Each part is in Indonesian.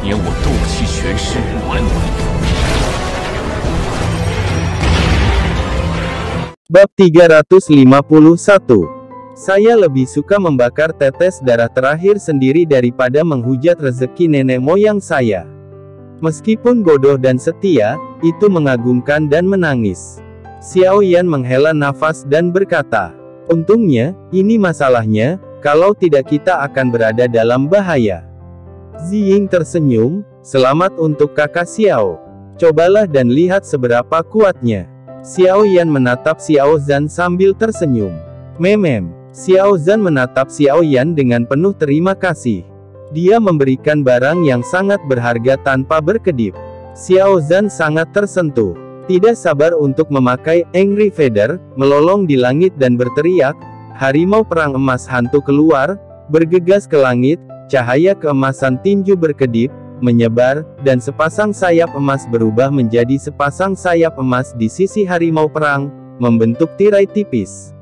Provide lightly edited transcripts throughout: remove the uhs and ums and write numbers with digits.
年我斗气全失，完。Bab 351. Saya lebih suka membakar tetes darah terakhir sendiri daripada menghujat rezeki nenek moyang saya. Meskipun bodoh dan setia, itu mengagumkan dan menangis. Xiao Yan menghela nafas dan berkata, untungnya, ini masalahnya, kalau tidak kita akan berada dalam bahaya. Ziying tersenyum, selamat untuk kakak Xiao. Cobalah dan lihat seberapa kuatnya. Xiao Yan menatap Xiao Zhan sambil tersenyum. Memem. Xiao Zhan menatap Xiao Yan dengan penuh terima kasih. Dia memberikan barang yang sangat berharga tanpa berkedip. Xiao Zhan sangat tersentuh. Tidak sabar untuk memakai Angry Feather, melolong di langit dan berteriak, harimau perang emas hantu keluar, bergegas ke langit, cahaya keemasan tinju berkedip, menyebar, dan sepasang sayap emas berubah menjadi sepasang sayap emas di sisi harimau perang, membentuk tirai tipis.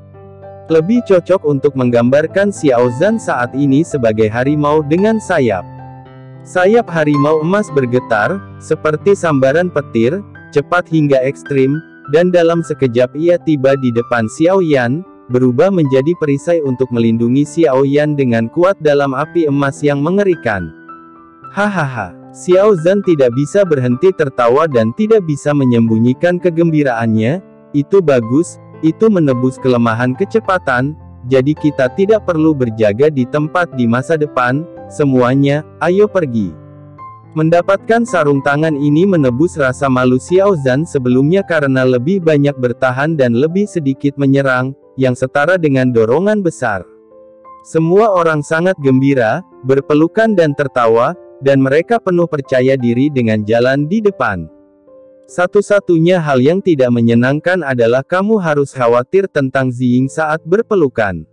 Lebih cocok untuk menggambarkan Xiao Zhan saat ini sebagai harimau dengan sayap. Sayap harimau emas bergetar, seperti sambaran petir, cepat hingga ekstrim, dan dalam sekejap ia tiba di depan Xiao Yan, berubah menjadi perisai untuk melindungi Xiao Yan dengan kuat dalam api emas yang mengerikan. Hahaha, Xiao Zhan tidak bisa berhenti tertawa dan tidak bisa menyembunyikan kegembiraannya. Itu bagus, itu menebus kelemahan kecepatan, jadi kita tidak perlu berjaga di tempat di masa depan, semuanya, ayo pergi. Mendapatkan sarung tangan ini menebus rasa malu Xiao Zhan sebelumnya karena lebih banyak bertahan dan lebih sedikit menyerang, yang setara dengan dorongan besar. Semua orang sangat gembira, berpelukan dan tertawa, dan mereka penuh percaya diri dengan jalan di depan. Satu-satunya hal yang tidak menyenangkan adalah kamu harus khawatir tentang Ziying saat berpelukan.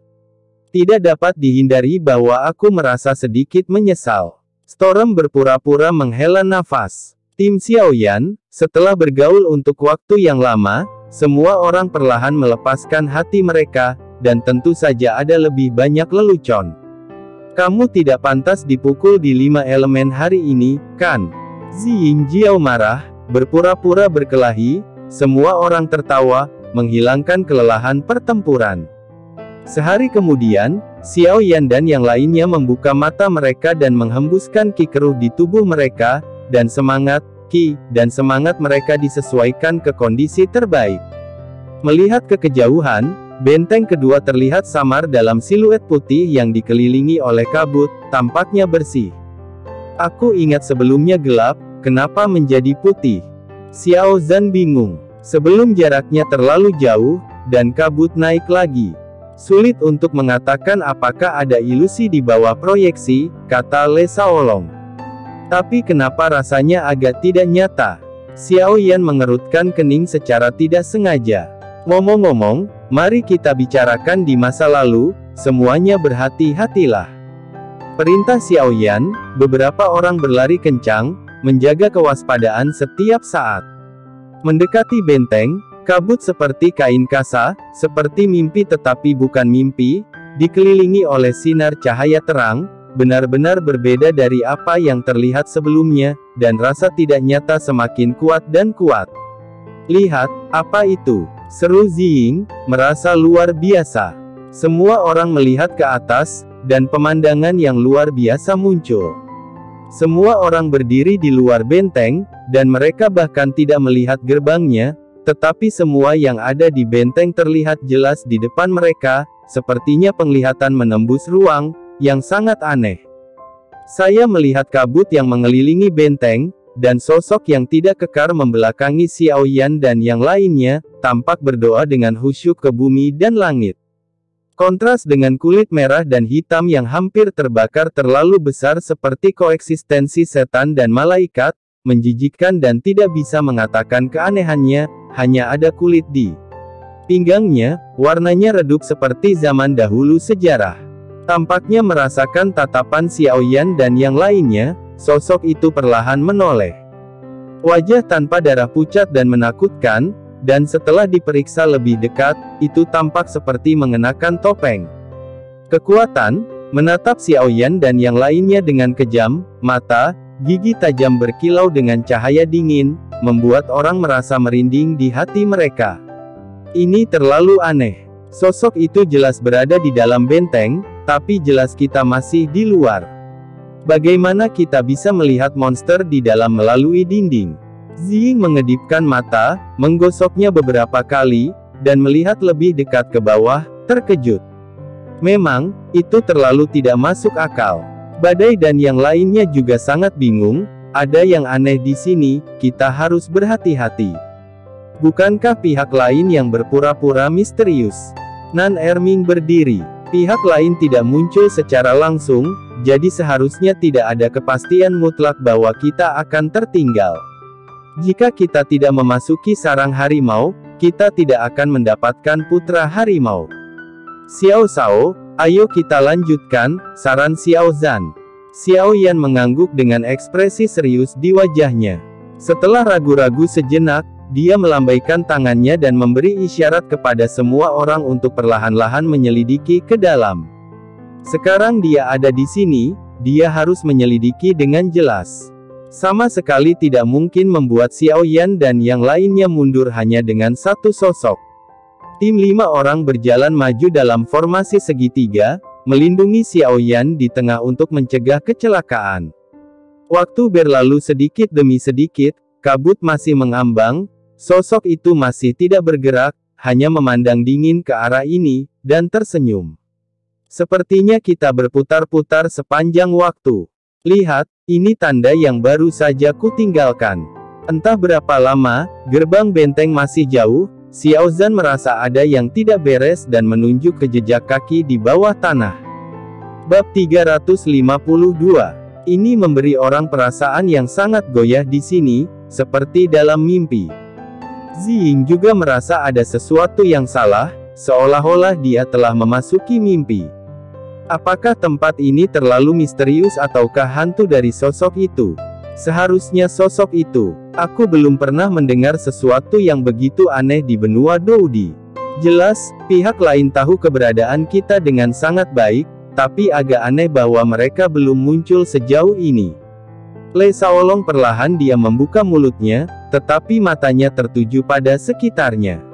Tidak dapat dihindari bahwa aku merasa sedikit menyesal. Storm berpura-pura menghela nafas. Tim Xiao Yan, setelah bergaul untuk waktu yang lama, semua orang perlahan melepaskan hati mereka, dan tentu saja ada lebih banyak lelucon. Kamu tidak pantas dipukul di 5 elemen hari ini, kan? Ziying Jiao marah, berpura-pura berkelahi, semua orang tertawa, menghilangkan kelelahan pertempuran. Sehari kemudian, Xiao Yan dan yang lainnya membuka mata mereka dan menghembuskan ki keruh di tubuh mereka, dan semangat mereka disesuaikan ke kondisi terbaik. Melihat ke kejauhan, benteng kedua terlihat samar dalam siluet putih yang dikelilingi oleh kabut, tampaknya bersih. Aku ingat sebelumnya gelap, kenapa menjadi putih? Xiao Zhan bingung. Sebelum jaraknya terlalu jauh, dan kabut naik lagi. Sulit untuk mengatakan apakah ada ilusi di bawah proyeksi, kata Le Shaolong. Tapi kenapa rasanya agak tidak nyata? Xiao Yan mengerutkan kening secara tidak sengaja. Ngomong-ngomong, mari kita bicarakan di masa lalu, semuanya berhati-hatilah. Perintah Xiao Yan, beberapa orang berlari kencang, menjaga kewaspadaan setiap saat. Mendekati benteng, kabut seperti kain kasa, seperti mimpi tetapi bukan mimpi, dikelilingi oleh sinar cahaya terang, benar-benar berbeda dari apa yang terlihat sebelumnya, dan rasa tidak nyata semakin kuat dan kuat. Lihat, apa itu? Seru Ziying, merasa luar biasa. Semua orang melihat ke atas, dan pemandangan yang luar biasa muncul. Semua orang berdiri di luar benteng, dan mereka bahkan tidak melihat gerbangnya, tetapi semua yang ada di benteng terlihat jelas di depan mereka, sepertinya penglihatan menembus ruang, yang sangat aneh. Saya melihat kabut yang mengelilingi benteng, dan sosok yang tidak kekar membelakangi Xiao Yan dan yang lainnya, tampak berdoa dengan khusyuk ke bumi dan langit. Kontras dengan kulit merah dan hitam yang hampir terbakar terlalu besar seperti koeksistensi setan dan malaikat, menjijikkan dan tidak bisa mengatakan keanehannya, hanya ada kulit di pinggangnya, warnanya redup seperti zaman dahulu sejarah. Tampaknya merasakan tatapan Xiao Yan dan yang lainnya, sosok itu perlahan menoleh. Wajah tanpa darah pucat dan menakutkan, dan setelah diperiksa lebih dekat, itu tampak seperti mengenakan topeng. Kekuatan, menatap Xiao Yan dan yang lainnya dengan kejam, mata, Gigi tajam berkilau dengan cahaya dingin, membuat orang merasa merinding di hati mereka. Ini terlalu aneh. Sosok itu jelas berada di dalam benteng, tapi jelas kita masih di luar. Bagaimana kita bisa melihat monster di dalam melalui dinding? Ziying mengedipkan mata, menggosoknya beberapa kali, dan melihat lebih dekat ke bawah, terkejut. Memang, itu terlalu tidak masuk akal. Badai dan yang lainnya juga sangat bingung, ada yang aneh di sini, kita harus berhati-hati. Bukankah pihak lain yang berpura-pura misterius? Nan Erming berdiri. Pihak lain tidak muncul secara langsung, jadi seharusnya tidak ada kepastian mutlak bahwa kita akan tertinggal. Jika kita tidak memasuki sarang harimau, kita tidak akan mendapatkan putra harimau. Xiao Shao, ayo kita lanjutkan, saran Xiao Zhan. Xiao Yan mengangguk dengan ekspresi serius di wajahnya. Setelah ragu-ragu sejenak, dia melambaikan tangannya dan memberi isyarat kepada semua orang untuk perlahan-lahan menyelidiki ke dalam. Sekarang dia ada di sini, dia harus menyelidiki dengan jelas. Sama sekali tidak mungkin membuat Xiao Yan dan yang lainnya mundur hanya dengan satu sosok. Tim 5 orang berjalan maju dalam formasi segitiga, melindungi Xiao Yan di tengah untuk mencegah kecelakaan. Waktu berlalu sedikit demi sedikit, kabut masih mengambang, sosok itu masih tidak bergerak, hanya memandang dingin ke arah ini, dan tersenyum. Sepertinya kita berputar-putar sepanjang waktu. Lihat, ini tanda yang baru saja kutinggalkan. Entah berapa lama, gerbang benteng masih jauh, Xiao Zhan merasa ada yang tidak beres dan menunjuk ke jejak kaki di bawah tanah. Bab 352. Ini memberi orang perasaan yang sangat goyah di sini, seperti dalam mimpi. Ziying juga merasa ada sesuatu yang salah, seolah-olah dia telah memasuki mimpi. Apakah tempat ini terlalu misterius ataukah hantu dari sosok itu? Seharusnya sosok itu. Aku belum pernah mendengar sesuatu yang begitu aneh di benua Doudi. Jelas, pihak lain tahu keberadaan kita dengan sangat baik, tapi agak aneh bahwa mereka belum muncul sejauh ini. Lei Shaolong perlahan dia membuka mulutnya, tetapi matanya tertuju pada sekitarnya.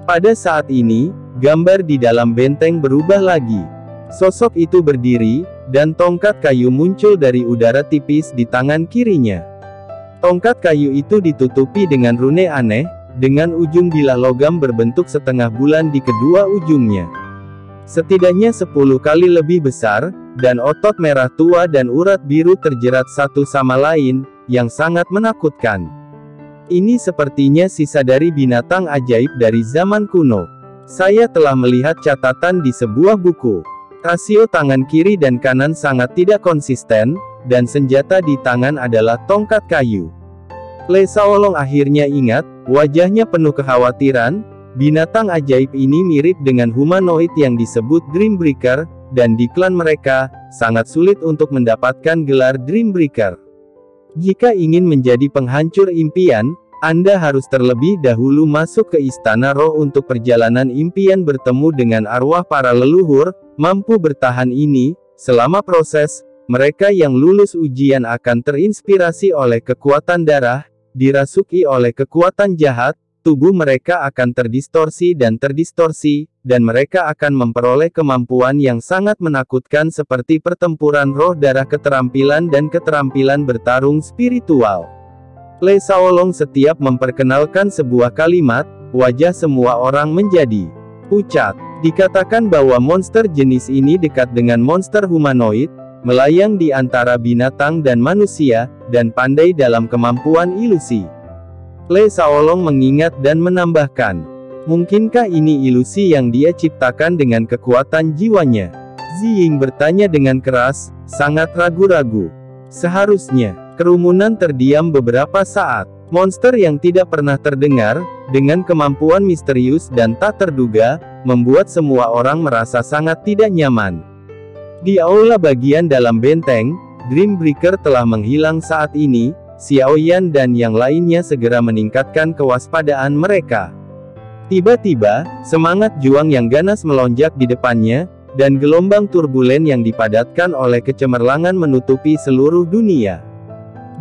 Pada saat ini, gambar di dalam benteng berubah lagi. Sosok itu berdiri, dan tongkat kayu muncul dari udara tipis di tangan kirinya. Tongkat kayu itu ditutupi dengan rune aneh, dengan ujung bilah logam berbentuk setengah bulan di kedua ujungnya. Setidaknya 10 kali lebih besar, dan otot merah tua dan urat biru terjerat satu sama lain, yang sangat menakutkan. Ini sepertinya sisa dari binatang ajaib dari zaman kuno. Saya telah melihat catatan di sebuah buku. Rasio tangan kiri dan kanan sangat tidak konsisten, dan senjata di tangan adalah tongkat kayu. Lei Shaolong akhirnya ingat, wajahnya penuh kekhawatiran, binatang ajaib ini mirip dengan humanoid yang disebut Dreambreaker, dan di klan mereka, sangat sulit untuk mendapatkan gelar Dreambreaker. Jika ingin menjadi penghancur impian, Anda harus terlebih dahulu masuk ke Istana Roh untuk perjalanan impian bertemu dengan arwah para leluhur, mampu bertahan ini, selama proses, mereka yang lulus ujian akan terinspirasi oleh kekuatan darah, dirasuki oleh kekuatan jahat, tubuh mereka akan terdistorsi, dan mereka akan memperoleh kemampuan yang sangat menakutkan seperti pertempuran roh darah, keterampilan dan keterampilan bertarung spiritual. Lei Shaolong setiap memperkenalkan sebuah kalimat, wajah semua orang menjadi pucat. Dikatakan bahwa monster jenis ini dekat dengan monster humanoid, melayang di antara binatang dan manusia, dan pandai dalam kemampuan ilusi. Lei Shaolong mengingat dan menambahkan, mungkinkah ini ilusi yang dia ciptakan dengan kekuatan jiwanya? Ziying bertanya dengan keras, sangat ragu-ragu. Seharusnya. Kerumunan terdiam beberapa saat. Monster yang tidak pernah terdengar, dengan kemampuan misterius dan tak terduga, membuat semua orang merasa sangat tidak nyaman. Di aula bagian dalam benteng, Dreambreaker telah menghilang saat ini. Xiao Yan dan yang lainnya segera meningkatkan kewaspadaan mereka. Tiba-tiba, semangat juang yang ganas melonjak di depannya, dan gelombang turbulen yang dipadatkan oleh kecemerlangan menutupi seluruh dunia.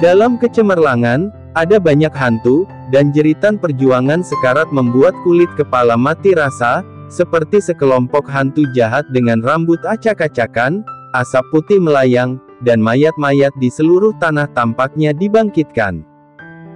Dalam kecemerlangan, ada banyak hantu, dan jeritan perjuangan sekarat membuat kulit kepala mati rasa, seperti sekelompok hantu jahat dengan rambut acak-acakan, asap putih melayang, dan mayat-mayat di seluruh tanah tampaknya dibangkitkan.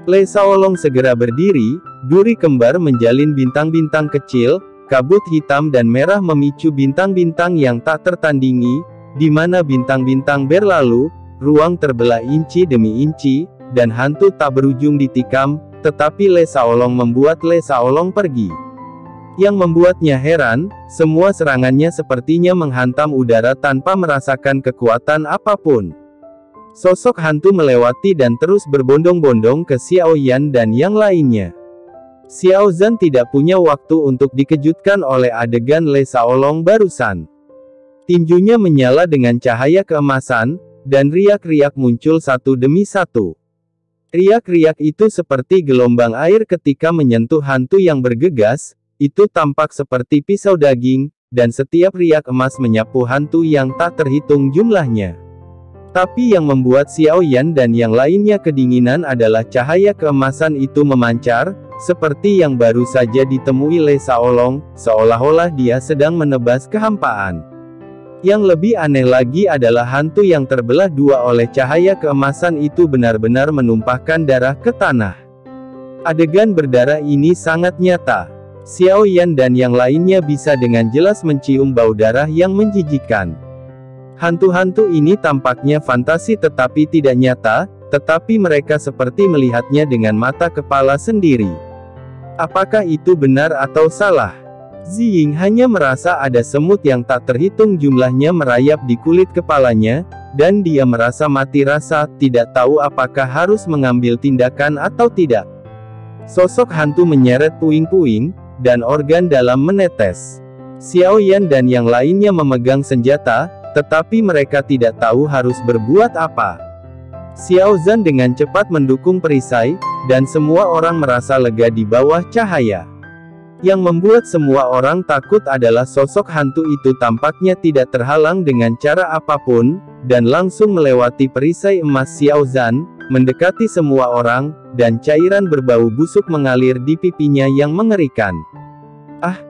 Le Saolong segera berdiri, duri kembar menjalin bintang-bintang kecil, kabut hitam dan merah memicu bintang-bintang yang tak tertandingi, di mana bintang-bintang berlalu, ruang terbelah inci demi inci, dan hantu tak berujung ditikam, tetapi Le Saolong membuat Le Saolong pergi. Yang membuatnya heran, semua serangannya sepertinya menghantam udara tanpa merasakan kekuatan apapun. Sosok hantu melewati dan terus berbondong-bondong ke Xiao Yan dan yang lainnya. Xiao Zhan tidak punya waktu untuk dikejutkan oleh adegan Le Saolong barusan. Tinjunya menyala dengan cahaya keemasan, dan riak-riak muncul satu demi satu. Riak-riak itu seperti gelombang air ketika menyentuh hantu yang bergegas, itu tampak seperti pisau daging, dan setiap riak emas menyapu hantu yang tak terhitung jumlahnya. Tapi yang membuat Xiao Yan dan yang lainnya kedinginan adalah cahaya keemasan itu memancar, seperti yang baru saja ditemui Le Saolong, seolah-olah dia sedang menebas kehampaan. Yang lebih aneh lagi adalah hantu yang terbelah dua oleh cahaya keemasan itu benar-benar menumpahkan darah ke tanah. Adegan berdarah ini sangat nyata. Xiao Yan dan yang lainnya bisa dengan jelas mencium bau darah yang menjijikkan. Hantu-hantu ini tampaknya fantasi tetapi tidak nyata, tetapi mereka seperti melihatnya dengan mata kepala sendiri. Apakah itu benar atau salah? Ziying hanya merasa ada semut yang tak terhitung jumlahnya merayap di kulit kepalanya, dan dia merasa mati rasa, tidak tahu apakah harus mengambil tindakan atau tidak. Sosok hantu menyeret puing-puing, dan organ dalam menetes. Xiao Yan dan yang lainnya memegang senjata, tetapi mereka tidak tahu harus berbuat apa. Xiao Zhan dengan cepat mendukung perisai, dan semua orang merasa lega di bawah cahaya. Yang membuat semua orang takut adalah sosok hantu itu tampaknya tidak terhalang dengan cara apapun, dan langsung melewati perisai emas Xiao Zhan, mendekati semua orang, dan cairan berbau busuk mengalir di pipinya yang mengerikan.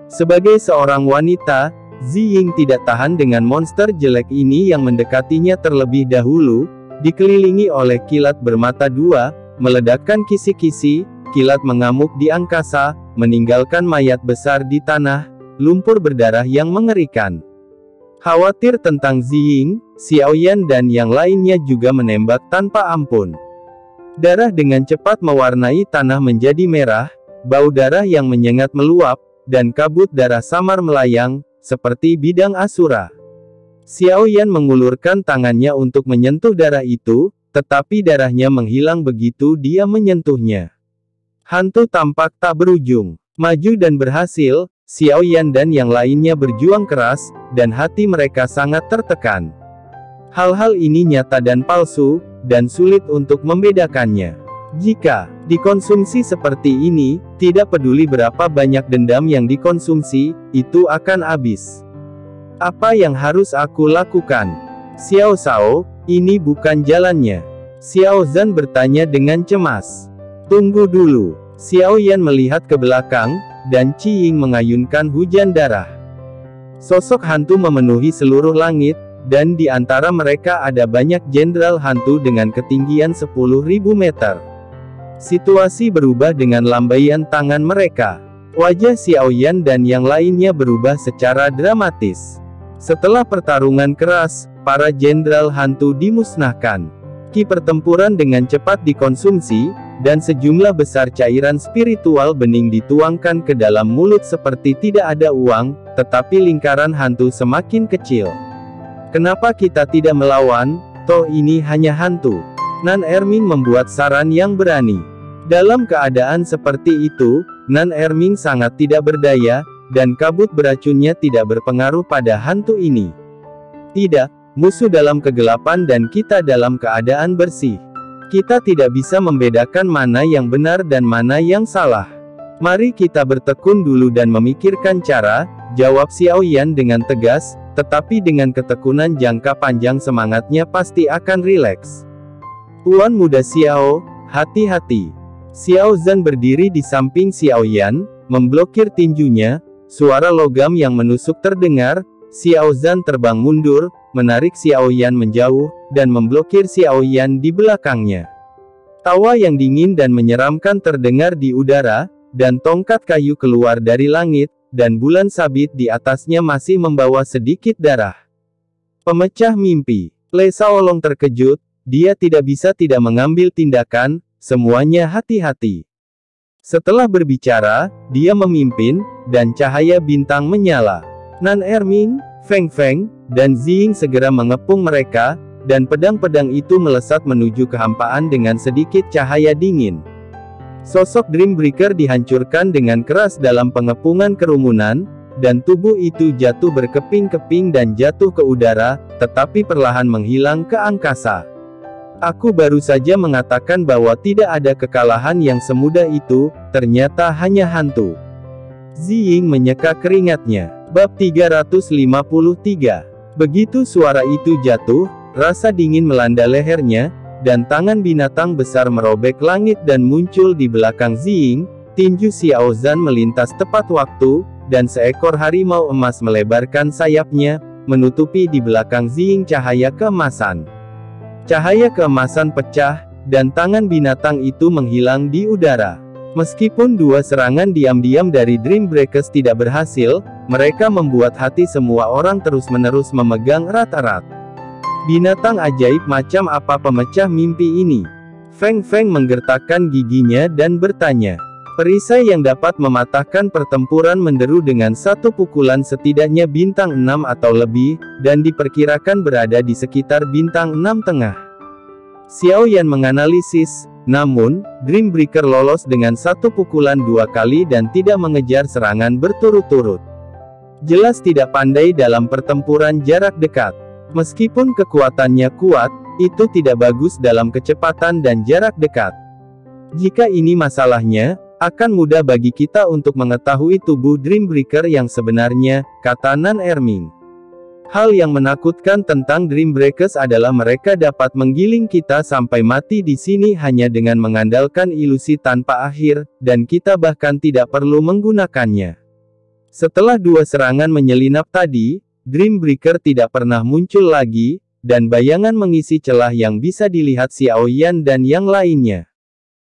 Sebagai seorang wanita, Ziying tidak tahan dengan monster jelek ini yang mendekatinya terlebih dahulu, dikelilingi oleh kilat bermata dua, meledakkan kisi-kisi, kilat mengamuk di angkasa, meninggalkan mayat besar di tanah, lumpur berdarah yang mengerikan. Khawatir tentang Ziying, Xiao Yan dan yang lainnya juga menembak tanpa ampun. Darah dengan cepat mewarnai tanah menjadi merah, bau darah yang menyengat meluap, dan kabut darah samar melayang, seperti bidang asura. Xiao Yan mengulurkan tangannya untuk menyentuh darah itu, tetapi darahnya menghilang begitu dia menyentuhnya. Hantu tampak tak berujung. Maju dan berhasil, Xiao Yan dan yang lainnya berjuang keras, dan hati mereka sangat tertekan. Hal-hal ini nyata dan palsu, dan sulit untuk membedakannya. Jika dikonsumsi seperti ini, tidak peduli berapa banyak dendam yang dikonsumsi, itu akan habis. Apa yang harus aku lakukan? Xiao Shao, ini bukan jalannya. Xiao Zhan bertanya dengan cemas. Tunggu dulu. Xiao Yan melihat ke belakang, dan Qi Ying mengayunkan hujan darah. Sosok hantu memenuhi seluruh langit, dan di antara mereka ada banyak jenderal hantu dengan ketinggian 10.000 meter. Situasi berubah dengan lambaian tangan mereka. Wajah Xiao Yan dan yang lainnya berubah secara dramatis. Setelah pertarungan keras, para jenderal hantu dimusnahkan. Ki pertempuran dengan cepat dikonsumsi, dan sejumlah besar cairan spiritual bening dituangkan ke dalam mulut seperti tidak ada uang, tetapi lingkaran hantu semakin kecil. Kenapa kita tidak melawan? Toh ini hanya hantu. Nan Erming membuat saran yang berani. Dalam keadaan seperti itu, Nan Erming sangat tidak berdaya, dan kabut beracunnya tidak berpengaruh pada hantu ini. Tidak, musuh dalam kegelapan dan kita dalam keadaan bersih. Kita tidak bisa membedakan mana yang benar dan mana yang salah. Mari kita bertekun dulu dan memikirkan cara, jawab Xiao Yan dengan tegas, tetapi dengan ketekunan jangka panjang semangatnya pasti akan rileks. Tuan muda Xiao, hati-hati. Xiao Zhan berdiri di samping Xiao Yan, memblokir tinjunya. Suara logam yang menusuk terdengar. Xiao Zhan terbang mundur, menarik Xiao Yan menjauh, dan memblokir Xiao Yan di belakangnya. Tawa yang dingin dan menyeramkan terdengar di udara, dan tongkat kayu keluar dari langit, dan bulan sabit di atasnya masih membawa sedikit darah. Pemecah mimpi. Le Shaolong terkejut, dia tidak bisa tidak mengambil tindakan, semuanya hati-hati. Setelah berbicara, dia memimpin, dan cahaya bintang menyala. Nan Erming, Feng Feng, dan Ziying segera mengepung mereka, dan pedang-pedang itu melesat menuju kehampaan dengan sedikit cahaya dingin. Sosok Dreambreaker dihancurkan dengan keras dalam pengepungan kerumunan, dan tubuh itu jatuh berkeping-keping dan jatuh ke udara, tetapi perlahan menghilang ke angkasa. Aku baru saja mengatakan bahwa tidak ada kekalahan yang semudah itu, ternyata hanya hantu. Ziying menyeka keringatnya. Bab 353. Begitu suara itu jatuh, rasa dingin melanda lehernya, dan tangan binatang besar merobek langit dan muncul di belakang Ziying. Tinju Xiao Zhan melintas tepat waktu, dan seekor harimau emas melebarkan sayapnya, menutupi di belakang Ziying cahaya keemasan. Cahaya keemasan pecah, dan tangan binatang itu menghilang di udara. Meskipun dua serangan diam-diam dari Dreambreakers tidak berhasil, mereka membuat hati semua orang terus-menerus memegang erat-erat. Binatang ajaib macam apa pemecah mimpi ini? Feng Feng menggertakkan giginya dan bertanya. Perisai yang dapat mematahkan pertempuran menderu dengan satu pukulan setidaknya bintang 6 atau lebih, dan diperkirakan berada di sekitar bintang 6 tengah. Xiao Yan menganalisis, namun, Dreambreaker lolos dengan satu pukulan 2 kali dan tidak mengejar serangan berturut-turut. Jelas tidak pandai dalam pertempuran jarak dekat. Meskipun kekuatannya kuat, itu tidak bagus dalam kecepatan dan jarak dekat. Jika ini masalahnya, akan mudah bagi kita untuk mengetahui tubuh Dreambreaker yang sebenarnya, kata Nan Erming. Hal yang menakutkan tentang Dreambreakers adalah mereka dapat menggiling kita sampai mati di sini hanya dengan mengandalkan ilusi tanpa akhir, dan kita bahkan tidak perlu menggunakannya. Setelah dua serangan menyelinap tadi, Dreambreaker tidak pernah muncul lagi, dan bayangan mengisi celah yang bisa dilihat Xiao Yan dan yang lainnya.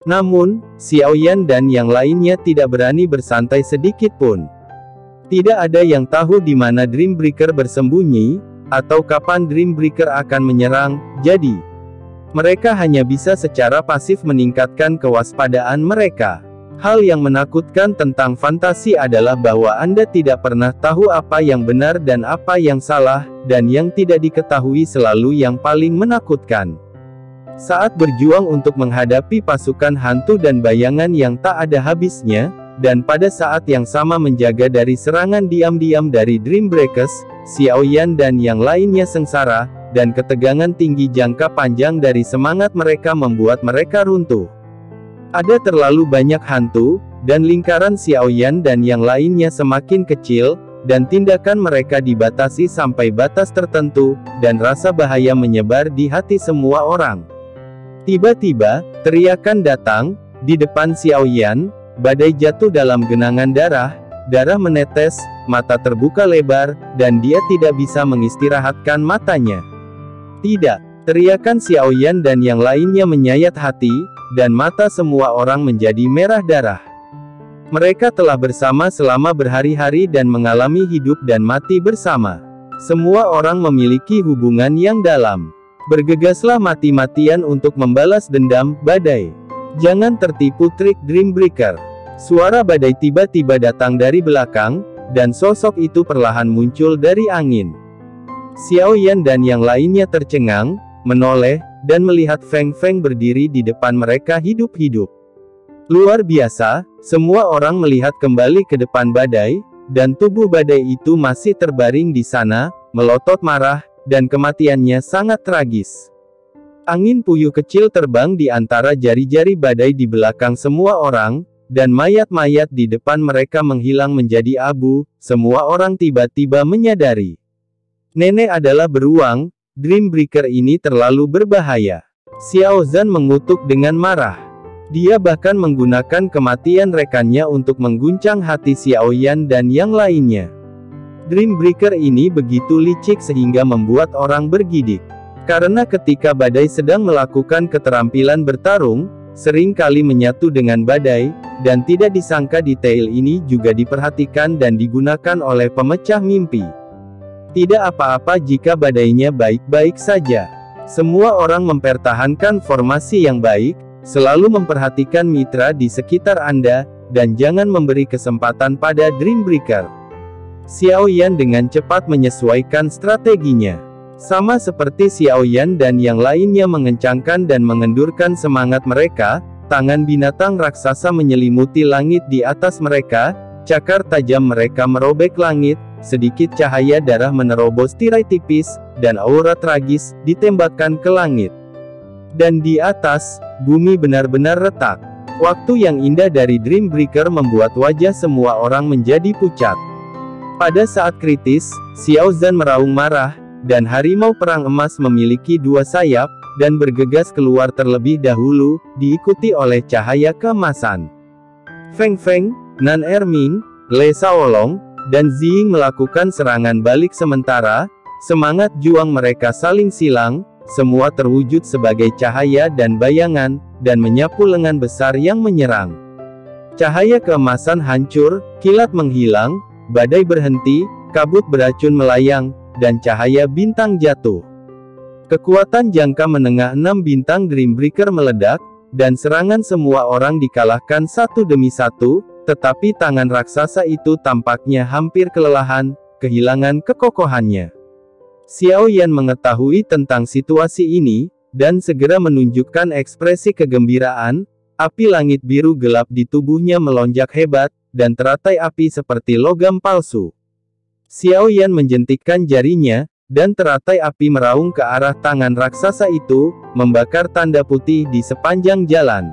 Namun, Xiao Yan dan yang lainnya tidak berani bersantai sedikit pun. Tidak ada yang tahu di mana Dreambreaker bersembunyi, atau kapan Dreambreaker akan menyerang, jadi mereka hanya bisa secara pasif meningkatkan kewaspadaan mereka. Hal yang menakutkan tentang fantasi adalah bahwa Anda tidak pernah tahu apa yang benar dan apa yang salah, dan yang tidak diketahui selalu yang paling menakutkan. Saat berjuang untuk menghadapi pasukan hantu dan bayangan yang tak ada habisnya, dan pada saat yang sama menjaga dari serangan diam-diam dari Dreambreakers, Xiao Yan dan yang lainnya sengsara, dan ketegangan tinggi jangka panjang dari semangat mereka membuat mereka runtuh. Ada terlalu banyak hantu, dan lingkaran Xiao Yan dan yang lainnya semakin kecil, dan tindakan mereka dibatasi sampai batas tertentu, dan rasa bahaya menyebar di hati semua orang. Tiba-tiba, teriakan datang, di depan Xiao Yan, badai jatuh dalam genangan darah, darah menetes, mata terbuka lebar, dan dia tidak bisa mengistirahatkan matanya. Tidak, teriakan Xiao Yan dan yang lainnya menyayat hati, dan mata semua orang menjadi merah darah. Mereka telah bersama selama berhari-hari dan mengalami hidup dan mati bersama. Semua orang memiliki hubungan yang dalam. Bergegaslah mati-matian untuk membalas dendam, badai. Jangan tertipu trik Dreambreaker. Suara badai tiba-tiba datang dari belakang, dan sosok itu perlahan muncul dari angin. Xiao Yan dan yang lainnya tercengang, menoleh, dan melihat Feng Feng berdiri di depan mereka hidup-hidup. Luar biasa, semua orang melihat kembali ke depan badai, dan tubuh badai itu masih terbaring di sana, melotot marah, dan kematiannya sangat tragis. Angin puyuh kecil terbang di antara jari-jari badai di belakang semua orang, dan mayat-mayat di depan mereka menghilang menjadi abu. Semua orang tiba-tiba menyadari. Nenek adalah beruang, Dreambreaker ini terlalu berbahaya. Xiao Zhan mengutuk dengan marah. Dia bahkan menggunakan kematian rekannya untuk mengguncang hati Xiao Yan dan yang lainnya. Dreambreaker ini begitu licik sehingga membuat orang bergidik. Karena ketika badai sedang melakukan keterampilan bertarung, sering kali menyatu dengan badai, dan tidak disangka detail ini juga diperhatikan dan digunakan oleh pemecah mimpi. Tidak apa-apa jika badainya baik-baik saja. Semua orang mempertahankan formasi yang baik, selalu memperhatikan mitra di sekitar Anda, dan jangan memberi kesempatan pada Dreambreaker. Xiao Yan dengan cepat menyesuaikan strateginya. Sama seperti Xiao Yan dan yang lainnya mengencangkan dan mengendurkan semangat mereka, tangan binatang raksasa menyelimuti langit di atas mereka, cakar tajam mereka merobek langit, sedikit cahaya darah menerobos tirai tipis, dan aura tragis ditembakkan ke langit. Dan di atas, bumi benar-benar retak. Waktu yang indah dari Dreambreaker membuat wajah semua orang menjadi pucat. Pada saat kritis, Xiao Zhan meraung marah, dan harimau perang emas memiliki dua sayap, dan bergegas keluar terlebih dahulu, diikuti oleh cahaya keemasan. Feng Feng, Nan Erming, Le Shaolong, dan Ziying melakukan serangan balik sementara, semangat juang mereka saling silang, semua terwujud sebagai cahaya dan bayangan, dan menyapu lengan besar yang menyerang. Cahaya keemasan hancur, kilat menghilang, badai berhenti, kabut beracun melayang, dan cahaya bintang jatuh. Kekuatan jangka menengah 6 bintang Dreambreaker meledak, dan serangan semua orang dikalahkan satu demi satu, tetapi tangan raksasa itu tampaknya hampir kelelahan, kehilangan kekokohannya. Xiao Yan mengetahui tentang situasi ini, dan segera menunjukkan ekspresi kegembiraan. Api langit biru gelap di tubuhnya melonjak hebat, dan teratai api seperti logam palsu. Xiao Yan menjentikkan jarinya, dan teratai api meraung ke arah tangan raksasa itu, membakar tanda putih di sepanjang jalan.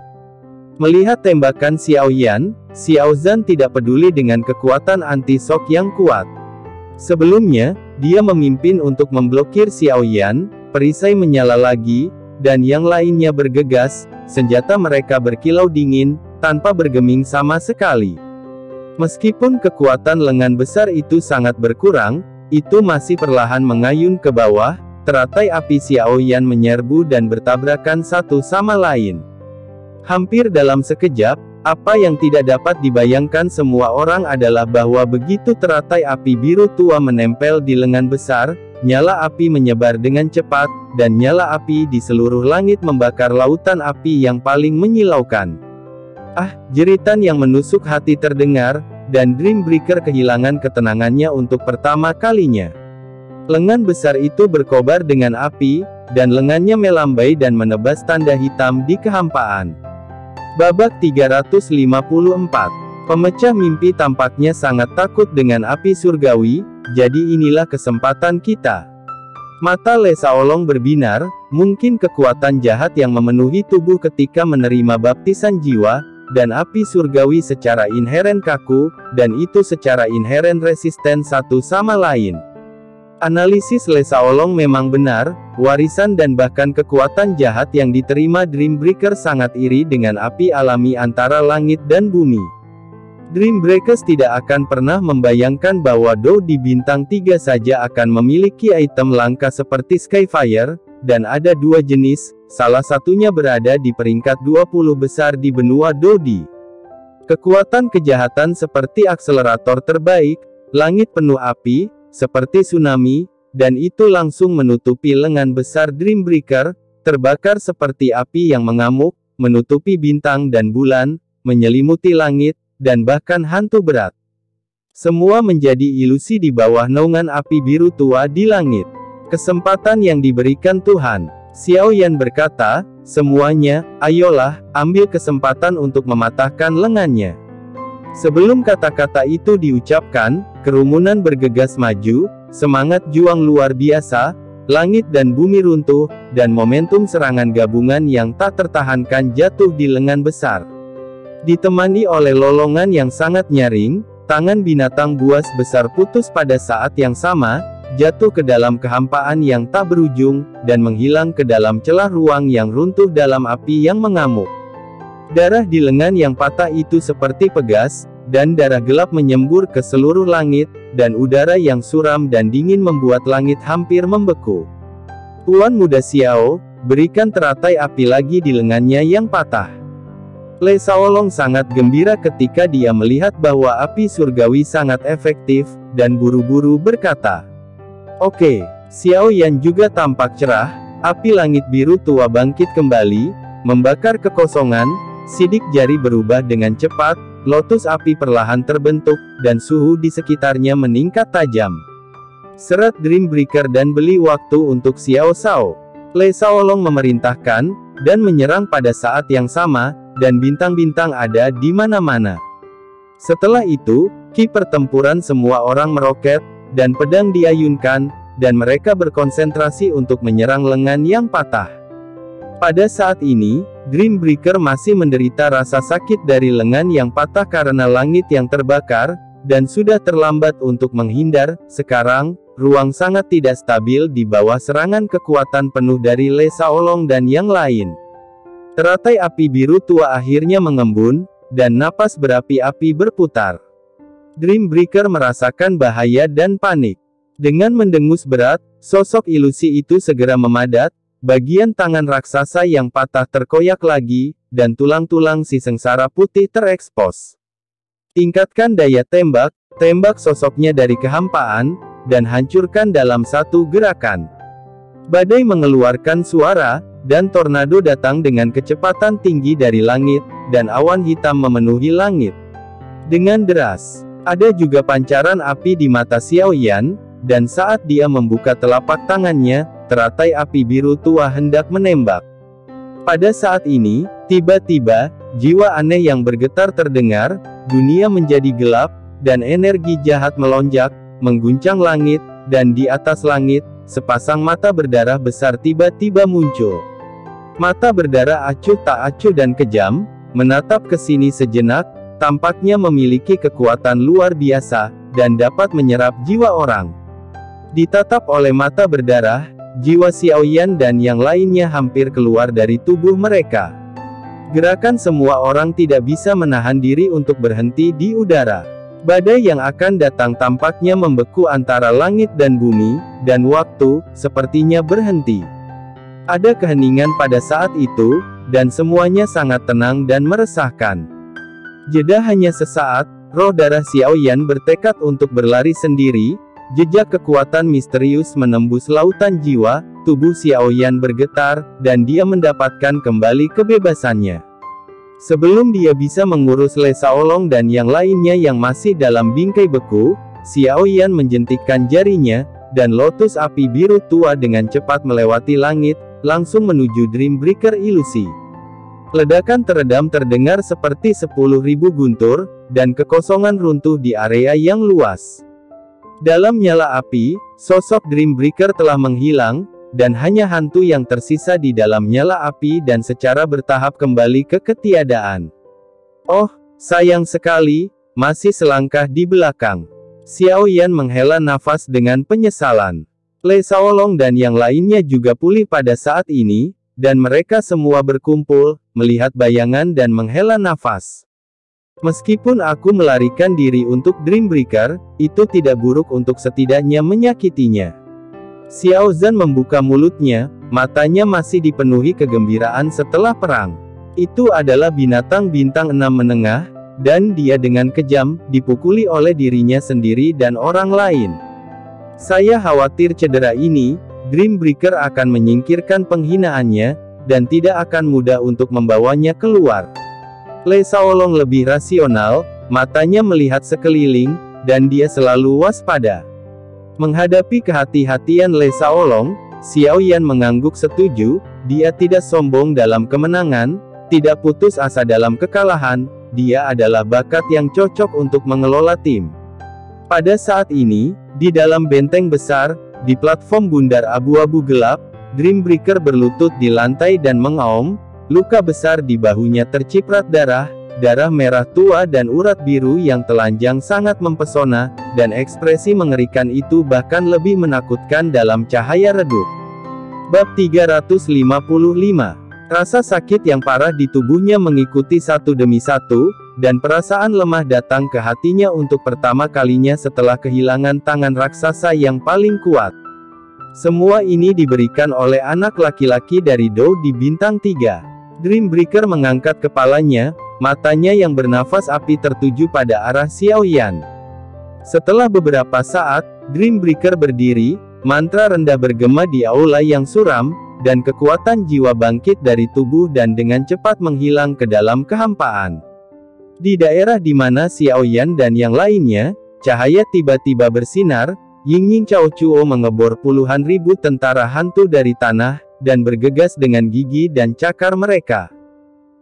Melihat tembakan Xiao Yan, Xiao Zhan tidak peduli dengan kekuatan anti-shock yang kuat. Sebelumnya, dia memimpin untuk memblokir Xiao Yan, perisai menyala lagi, dan yang lainnya bergegas, senjata mereka berkilau dingin, tanpa bergeming sama sekali. Meskipun kekuatan lengan besar itu sangat berkurang, itu masih perlahan mengayun ke bawah, teratai api Xiao Yan menyerbu dan bertabrakan satu sama lain. Hampir dalam sekejap, apa yang tidak dapat dibayangkan semua orang adalah bahwa begitu teratai api biru tua menempel di lengan besar, nyala api menyebar dengan cepat, dan nyala api di seluruh langit membakar lautan api yang paling menyilaukan. Ah, jeritan yang menusuk hati terdengar, dan Dreambreaker kehilangan ketenangannya untuk pertama kalinya. Lengan besar itu berkobar dengan api, dan lengannya melambai dan menebas tanda hitam di kehampaan. Babak 354. Pemecah mimpi tampaknya sangat takut dengan api surgawi, jadi inilah kesempatan kita. Mata Le Shaolong berbinar, mungkin kekuatan jahat yang memenuhi tubuh ketika menerima baptisan jiwa, dan api surgawi secara inheren kaku, dan itu secara inheren resisten satu sama lain. Analisis Le Shaolong memang benar, warisan dan bahkan kekuatan jahat yang diterima Dreambreaker sangat iri dengan api alami antara langit dan bumi. Dreambreakers tidak akan pernah membayangkan bahwa Dou di bintang 3 saja akan memiliki item langka seperti Skyfire, dan ada dua jenis, salah satunya berada di peringkat 20 besar di benua Dodi. Kekuatan kejahatan seperti akselerator terbaik, langit penuh api, seperti tsunami, dan itu langsung menutupi lengan besar Dreambreaker, terbakar seperti api yang mengamuk, menutupi bintang dan bulan, menyelimuti langit, dan bahkan hantu berat. Semua menjadi ilusi di bawah naungan api biru tua di langit. Kesempatan yang diberikan Tuhan. Xiao Yan berkata, semuanya, ayolah, ambil kesempatan untuk mematahkan lengannya. Sebelum kata-kata itu diucapkan, kerumunan bergegas maju, semangat juang luar biasa, langit dan bumi runtuh, dan momentum serangan gabungan yang tak tertahankan jatuh di lengan besar. Ditemani oleh lolongan yang sangat nyaring, tangan binatang buas besar putus pada saat yang sama, jatuh ke dalam kehampaan yang tak berujung, dan menghilang ke dalam celah ruang yang runtuh dalam api yang mengamuk. Darah di lengan yang patah itu seperti pegas, dan darah gelap menyembur ke seluruh langit, dan udara yang suram dan dingin membuat langit hampir membeku. Tuan Muda Xiao, berikan teratai api lagi di lengannya yang patah. Lei Shaolong sangat gembira ketika dia melihat bahwa api surgawi sangat efektif, dan buru-buru berkata, "Oke." Xiao Yan juga tampak cerah, api langit biru tua bangkit kembali, membakar kekosongan, sidik jari berubah dengan cepat, lotus api perlahan terbentuk, dan suhu di sekitarnya meningkat tajam. Serat Dream Breaker dan beli waktu untuk Xiao Shao. Lei Shaolong memerintahkan, dan menyerang pada saat yang sama, dan bintang-bintang ada di mana-mana. Setelah itu, ki pertempuran semua orang meroket, dan pedang diayunkan, dan mereka berkonsentrasi untuk menyerang lengan yang patah. Pada saat ini, Dream Breaker masih menderita rasa sakit dari lengan yang patah karena langit yang terbakar, dan sudah terlambat untuk menghindar. Sekarang, ruang sangat tidak stabil di bawah serangan kekuatan penuh dari Lei Shaolong dan yang lain. Teratai api biru tua akhirnya mengembun, dan napas berapi-api berputar. Dream Breaker merasakan bahaya dan panik. Dengan mendengus berat, sosok ilusi itu segera memadat, bagian tangan raksasa yang patah terkoyak lagi, dan tulang-tulang si sengsara putih terekspos. Tingkatkan daya tembak, tembak sosoknya dari kehampaan, dan hancurkan dalam satu gerakan. Badai mengeluarkan suara, dan tornado datang dengan kecepatan tinggi dari langit, dan awan hitam memenuhi langit. Dengan deras, ada juga pancaran api di mata Xiao Yan, dan saat dia membuka telapak tangannya, teratai api biru tua hendak menembak. Pada saat ini, tiba-tiba, jiwa aneh yang bergetar terdengar, dunia menjadi gelap, dan energi jahat melonjak, mengguncang langit, dan di atas langit, sepasang mata berdarah besar tiba-tiba muncul. Mata berdarah acuh tak acuh dan kejam, menatap ke sini sejenak, tampaknya memiliki kekuatan luar biasa, dan dapat menyerap jiwa orang. Ditatap oleh mata berdarah, jiwa Xiao Yan dan yang lainnya hampir keluar dari tubuh mereka. Gerakan semua orang tidak bisa menahan diri untuk berhenti di udara. Badai yang akan datang tampaknya membeku antara langit dan bumi, dan waktu, sepertinya berhenti. Ada keheningan pada saat itu, dan semuanya sangat tenang dan meresahkan. Jeda hanya sesaat, roh darah Xiao Yan bertekad untuk berlari sendiri, jejak kekuatan misterius menembus lautan jiwa, tubuh Xiao Yan bergetar, dan dia mendapatkan kembali kebebasannya. Sebelum dia bisa mengurus Lei Shaolong dan yang lainnya yang masih dalam bingkai beku, Xiao Yan menjentikkan jarinya, dan lotus api biru tua dengan cepat melewati langit, langsung menuju Dream Breaker ilusi. Ledakan teredam terdengar seperti 10.000 guntur, dan kekosongan runtuh di area yang luas. Dalam nyala api, sosok Dream Breaker telah menghilang, dan hanya hantu yang tersisa di dalam nyala api dan secara bertahap kembali ke ketiadaan. Oh, sayang sekali, masih selangkah di belakang. Xiao Yan menghela nafas dengan penyesalan. Lei Shaolong dan yang lainnya juga pulih pada saat ini, dan mereka semua berkumpul, melihat bayangan dan menghela nafas. Meskipun aku melarikan diri untuk Dream Breaker, itu tidak buruk untuk setidaknya menyakitinya. Xiao Zhan membuka mulutnya, matanya masih dipenuhi kegembiraan setelah perang. Itu adalah binatang bintang 6 menengah, dan dia dengan kejam, dipukuli oleh dirinya sendiri dan orang lain. Saya khawatir cedera ini, Dream Breaker akan menyingkirkan penghinaannya, dan tidak akan mudah untuk membawanya keluar. Lei Shaolong lebih rasional, matanya melihat sekeliling, dan dia selalu waspada. Menghadapi kehati-hatian Lei Shaolong, Xiao Yan mengangguk setuju, dia tidak sombong dalam kemenangan, tidak putus asa dalam kekalahan, dia adalah bakat yang cocok untuk mengelola tim. Pada saat ini, di dalam benteng besar, di platform bundar abu-abu gelap, Dream Breaker berlutut di lantai dan mengaum, luka besar di bahunya terciprat darah, darah merah tua dan urat biru yang telanjang sangat mempesona, dan ekspresi mengerikan itu bahkan lebih menakutkan dalam cahaya redup. Bab 355. Rasa sakit yang parah di tubuhnya mengikuti satu demi satu, dan perasaan lemah datang ke hatinya untuk pertama kalinya setelah kehilangan tangan raksasa yang paling kuat. Semua ini diberikan oleh anak laki-laki dari Dou di bintang 3. Dreambreaker mengangkat kepalanya, matanya yang bernafas api tertuju pada arah Xiao Yan. Setelah beberapa saat, Dreambreaker berdiri, mantra rendah bergema di aula yang suram, dan kekuatan jiwa bangkit dari tubuh dan dengan cepat menghilang ke dalam kehampaan. Di daerah di mana Xiao Yan dan yang lainnya, cahaya tiba-tiba bersinar, Ying Chao Chuo mengebor puluhan ribu tentara hantu dari tanah, dan bergegas dengan gigi dan cakar mereka.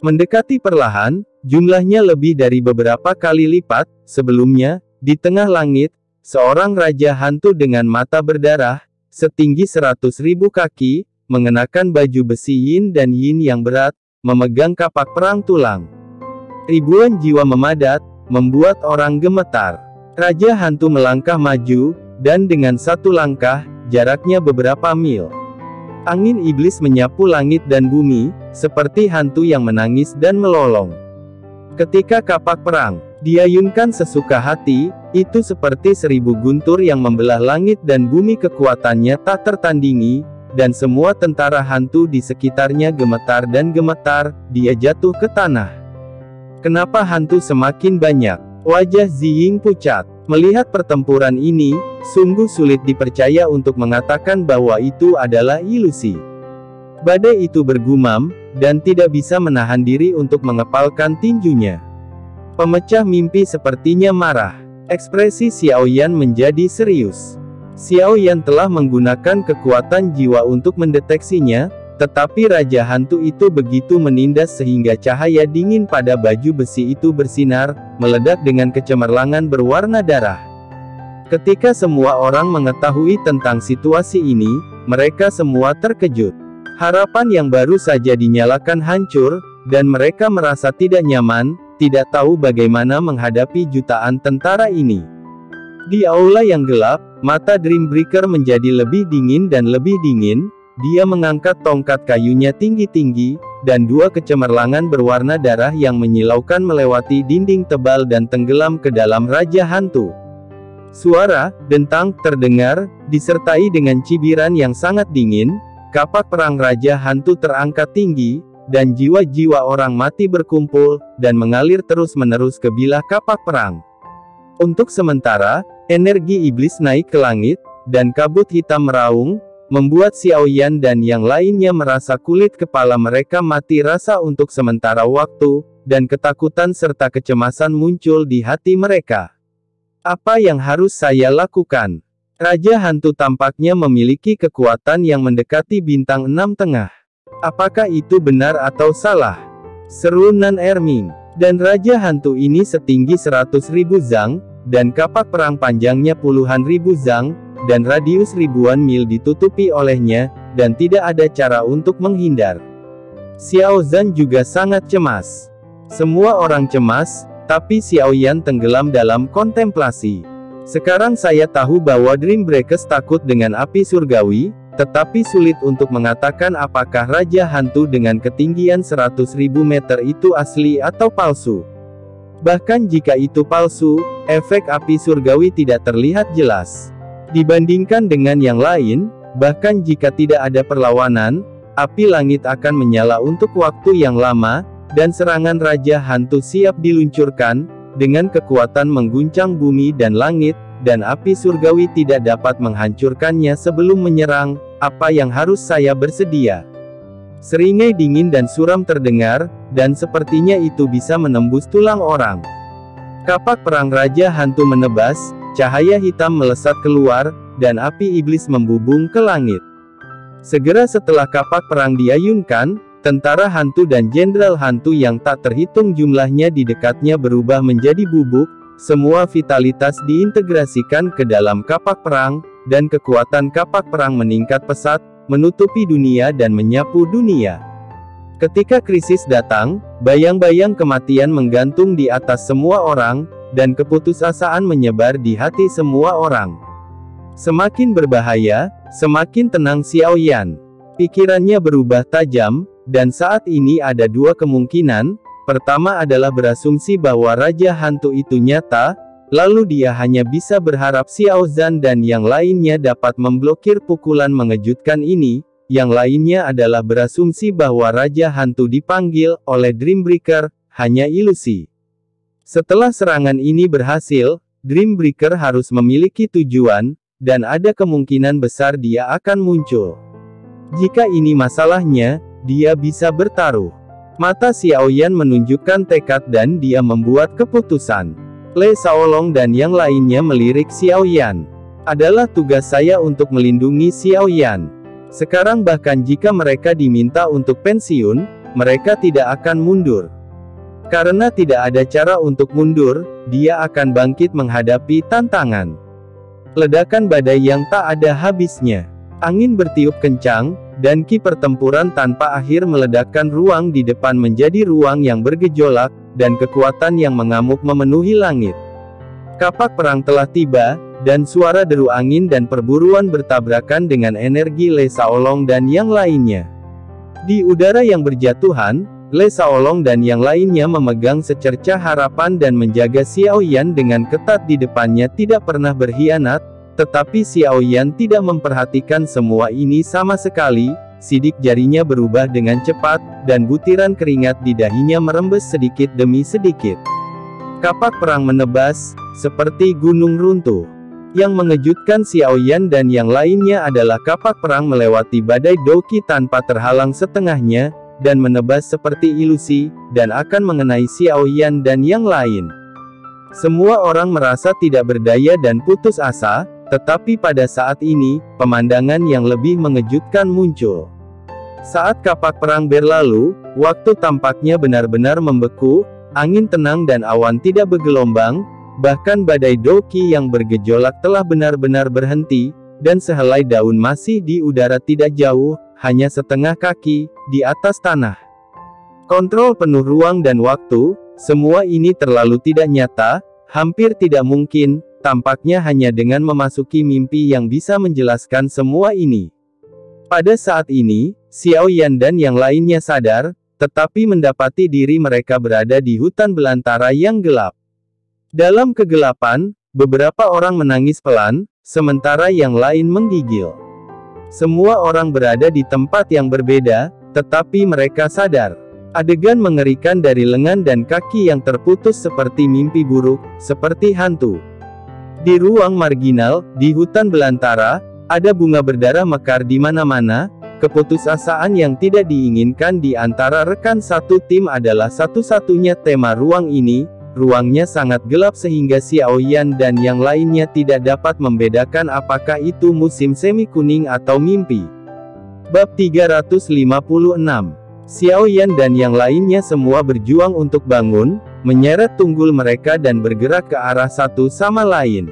Mendekati perlahan, jumlahnya lebih dari beberapa kali lipat. Sebelumnya, di tengah langit, seorang raja hantu dengan mata berdarah, setinggi 100.000 kaki, mengenakan baju besi yin dan yin yang berat, memegang kapak perang tulang. Ribuan jiwa memadat, membuat orang gemetar. Raja hantu melangkah maju, dan dengan satu langkah, jaraknya beberapa mil. Angin iblis menyapu langit dan bumi, seperti hantu yang menangis dan melolong. Ketika kapak perang diayunkan sesuka hati, itu seperti 1000 guntur yang membelah langit dan bumi. Kekuatannya tak tertandingi, dan semua tentara hantu di sekitarnya gemetar dan gemetar. Dia jatuh ke tanah. Kenapa hantu semakin banyak? Wajah Ziying pucat. Melihat pertempuran ini, sungguh sulit dipercaya untuk mengatakan bahwa itu adalah ilusi. Badai itu bergumam, dan tidak bisa menahan diri untuk mengepalkan tinjunya. Pemecah mimpi sepertinya marah. Ekspresi Xiao Yan menjadi serius. Xiao Yan telah menggunakan kekuatan jiwa untuk mendeteksinya, tetapi Raja Hantu itu begitu menindas sehingga cahaya dingin pada baju besi itu bersinar, meledak dengan kecemerlangan berwarna darah. Ketika semua orang mengetahui tentang situasi ini, mereka semua terkejut. Harapan yang baru saja dinyalakan hancur, dan mereka merasa tidak nyaman, tidak tahu bagaimana menghadapi jutaan tentara ini. Di aula yang gelap, mata Dreambreaker menjadi lebih dingin dan lebih dingin. Dia mengangkat tongkat kayunya tinggi-tinggi, dan dua kecemerlangan berwarna darah yang menyilaukan melewati dinding tebal dan tenggelam ke dalam Raja Hantu. Suara dentang terdengar, disertai dengan cibiran yang sangat dingin. Kapak perang Raja Hantu terangkat tinggi, dan jiwa-jiwa orang mati berkumpul, dan mengalir terus-menerus ke bilah kapak perang. Untuk sementara, energi iblis naik ke langit, dan kabut hitam meraung, membuat Xiao Yan dan yang lainnya merasa kulit kepala mereka mati rasa untuk sementara waktu, dan ketakutan serta kecemasan muncul di hati mereka. Apa yang harus saya lakukan? Raja Hantu tampaknya memiliki kekuatan yang mendekati bintang 6 tengah. Apakah itu benar atau salah? Seru Nan Erming. Dan Raja Hantu ini setinggi 100.000 zang, dan kapak perang panjangnya puluhan ribu zang, dan radius ribuan mil ditutupi olehnya, dan tidak ada cara untuk menghindar. Xiao Zhan juga sangat cemas. Semua orang cemas, tapi Xiao Yan tenggelam dalam kontemplasi. Sekarang saya tahu bahwa Dreambreakers takut dengan api surgawi, tetapi sulit untuk mengatakan apakah Raja Hantu dengan ketinggian 100.000 meter itu asli atau palsu. Bahkan jika itu palsu, efek api surgawi tidak terlihat jelas. Dibandingkan dengan yang lain, bahkan jika tidak ada perlawanan, api langit akan menyala untuk waktu yang lama, dan serangan Raja Hantu siap diluncurkan, dengan kekuatan mengguncang bumi dan langit, dan api surgawi tidak dapat menghancurkannya sebelum menyerang. Apa yang harus saya bersedia? Seringai dingin dan suram terdengar, dan sepertinya itu bisa menembus tulang orang. Kapak perang Raja Hantu menebas, cahaya hitam melesat keluar, dan api iblis membubung ke langit. Segera setelah kapak perang diayunkan, tentara hantu dan jenderal hantu yang tak terhitung jumlahnya di dekatnya berubah menjadi bubuk. Semua vitalitas diintegrasikan ke dalam kapak perang, dan kekuatan kapak perang meningkat pesat, menutupi dunia dan menyapu dunia. Ketika krisis datang, bayang-bayang kematian menggantung di atas semua orang, dan keputusasaan menyebar di hati semua orang. Semakin berbahaya, semakin tenang Xiao Yan. Pikirannya berubah tajam, dan saat ini ada dua kemungkinan. Pertama adalah berasumsi bahwa Raja Hantu itu nyata, lalu dia hanya bisa berharap Xiao Zhan dan yang lainnya dapat memblokir pukulan mengejutkan ini. Yang lainnya adalah berasumsi bahwa Raja Hantu dipanggil oleh Dreambreaker, hanya ilusi. Setelah serangan ini berhasil, Dreambreaker harus memiliki tujuan, dan ada kemungkinan besar dia akan muncul. Jika ini masalahnya, dia bisa bertaruh. Mata Xiao Yan menunjukkan tekad dan dia membuat keputusan. Lei Shaolong dan yang lainnya melirik Xiao Yan. Adalah tugas saya untuk melindungi Xiao Yan. Sekarang bahkan jika mereka diminta untuk pensiun, mereka tidak akan mundur. Karena tidak ada cara untuk mundur, dia akan bangkit menghadapi tantangan. Ledakan badai yang tak ada habisnya. Angin bertiup kencang, dan ki pertempuran tanpa akhir meledakkan ruang di depan menjadi ruang yang bergejolak, dan kekuatan yang mengamuk memenuhi langit. Kapak perang telah tiba, dan suara deru angin dan perburuan bertabrakan dengan energi Lei Shaolong dan yang lainnya. Di udara yang berjatuhan, Lei Shaolong dan yang lainnya memegang secercah harapan dan menjaga Xiao Yan dengan ketat di depannya tidak pernah berkhianat. Tetapi Xiao Yan tidak memperhatikan semua ini sama sekali, sidik jarinya berubah dengan cepat, dan butiran keringat di dahinya merembes sedikit demi sedikit. Kapak perang menebas, seperti gunung runtuh. Yang mengejutkan Xiao Yan dan yang lainnya adalah kapak perang melewati badai Doqi tanpa terhalang setengahnya, dan menebas seperti ilusi, dan akan mengenai Xiao Yan dan yang lain. Semua orang merasa tidak berdaya dan putus asa. Tetapi pada saat ini, pemandangan yang lebih mengejutkan muncul. Saat kapak perang berlalu, waktu tampaknya benar-benar membeku, angin tenang dan awan tidak bergelombang, bahkan badai Doqi yang bergejolak telah benar-benar berhenti, dan sehelai daun masih di udara tidak jauh, hanya setengah kaki, di atas tanah. Kontrol penuh ruang dan waktu, semua ini terlalu tidak nyata, hampir tidak mungkin. Tampaknya hanya dengan memasuki mimpi yang bisa menjelaskan semua ini. Pada saat ini, Xiao Yan dan yang lainnya sadar, tetapi mendapati diri mereka berada di hutan belantara yang gelap. Dalam kegelapan, beberapa orang menangis pelan, sementara yang lain menggigil. Semua orang berada di tempat yang berbeda, tetapi mereka sadar. Adegan mengerikan dari lengan dan kaki yang terputus seperti mimpi buruk, seperti hantu. Di ruang marginal, di hutan belantara, ada bunga berdarah mekar di mana-mana. Keputusasaan yang tidak diinginkan di antara rekan satu tim adalah satu-satunya tema ruang ini. Ruangnya sangat gelap sehingga Xiao Yan dan yang lainnya tidak dapat membedakan apakah itu musim semi kuning atau mimpi. Bab 356. Xiao Yan dan yang lainnya semua berjuang untuk bangun, menyeret tunggul mereka dan bergerak ke arah satu sama lain.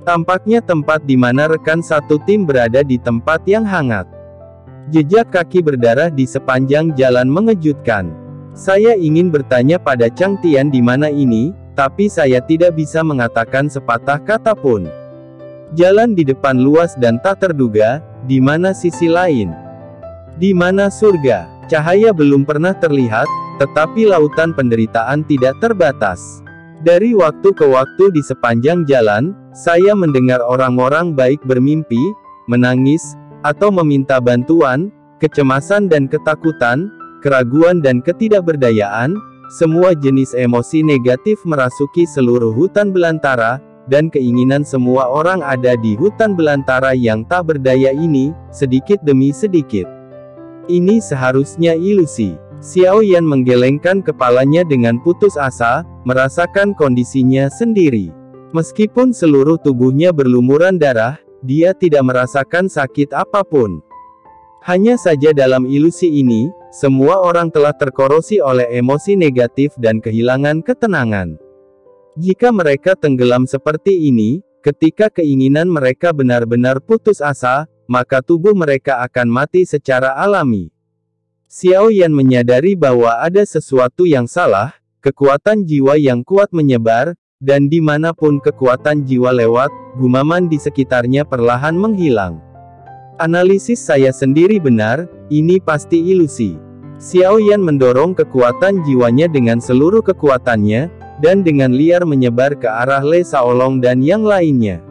Tampaknya tempat di mana rekan satu tim berada di tempat yang hangat. Jejak kaki berdarah di sepanjang jalan mengejutkan. Saya ingin bertanya pada Chang Tian di mana ini, tapi saya tidak bisa mengatakan sepatah kata pun. Jalan di depan luas dan tak terduga, di mana sisi lain? Di mana surga? Cahaya belum pernah terlihat, tetapi lautan penderitaan tidak terbatas. Dari waktu ke waktu di sepanjang jalan, saya mendengar orang-orang baik bermimpi, menangis, atau meminta bantuan, kecemasan dan ketakutan, keraguan dan ketidakberdayaan, semua jenis emosi negatif merasuki seluruh hutan belantara, dan keinginan semua orang ada di hutan belantara yang tak berdaya ini, sedikit demi sedikit. Ini seharusnya ilusi. Xiao Yan menggelengkan kepalanya dengan putus asa, merasakan kondisinya sendiri. Meskipun seluruh tubuhnya berlumuran darah, dia tidak merasakan sakit apapun. Hanya saja dalam ilusi ini, semua orang telah terkorosi oleh emosi negatif dan kehilangan ketenangan. Jika mereka tenggelam seperti ini, ketika keinginan mereka benar-benar putus asa, maka tubuh mereka akan mati secara alami. Xiao Yan menyadari bahwa ada sesuatu yang salah, kekuatan jiwa yang kuat menyebar, dan dimanapun kekuatan jiwa lewat, gumaman di sekitarnya perlahan menghilang. Analisis saya sendiri benar, ini pasti ilusi. Xiao Yan mendorong kekuatan jiwanya dengan seluruh kekuatannya, dan dengan liar menyebar ke arah Le Shaolong dan yang lainnya.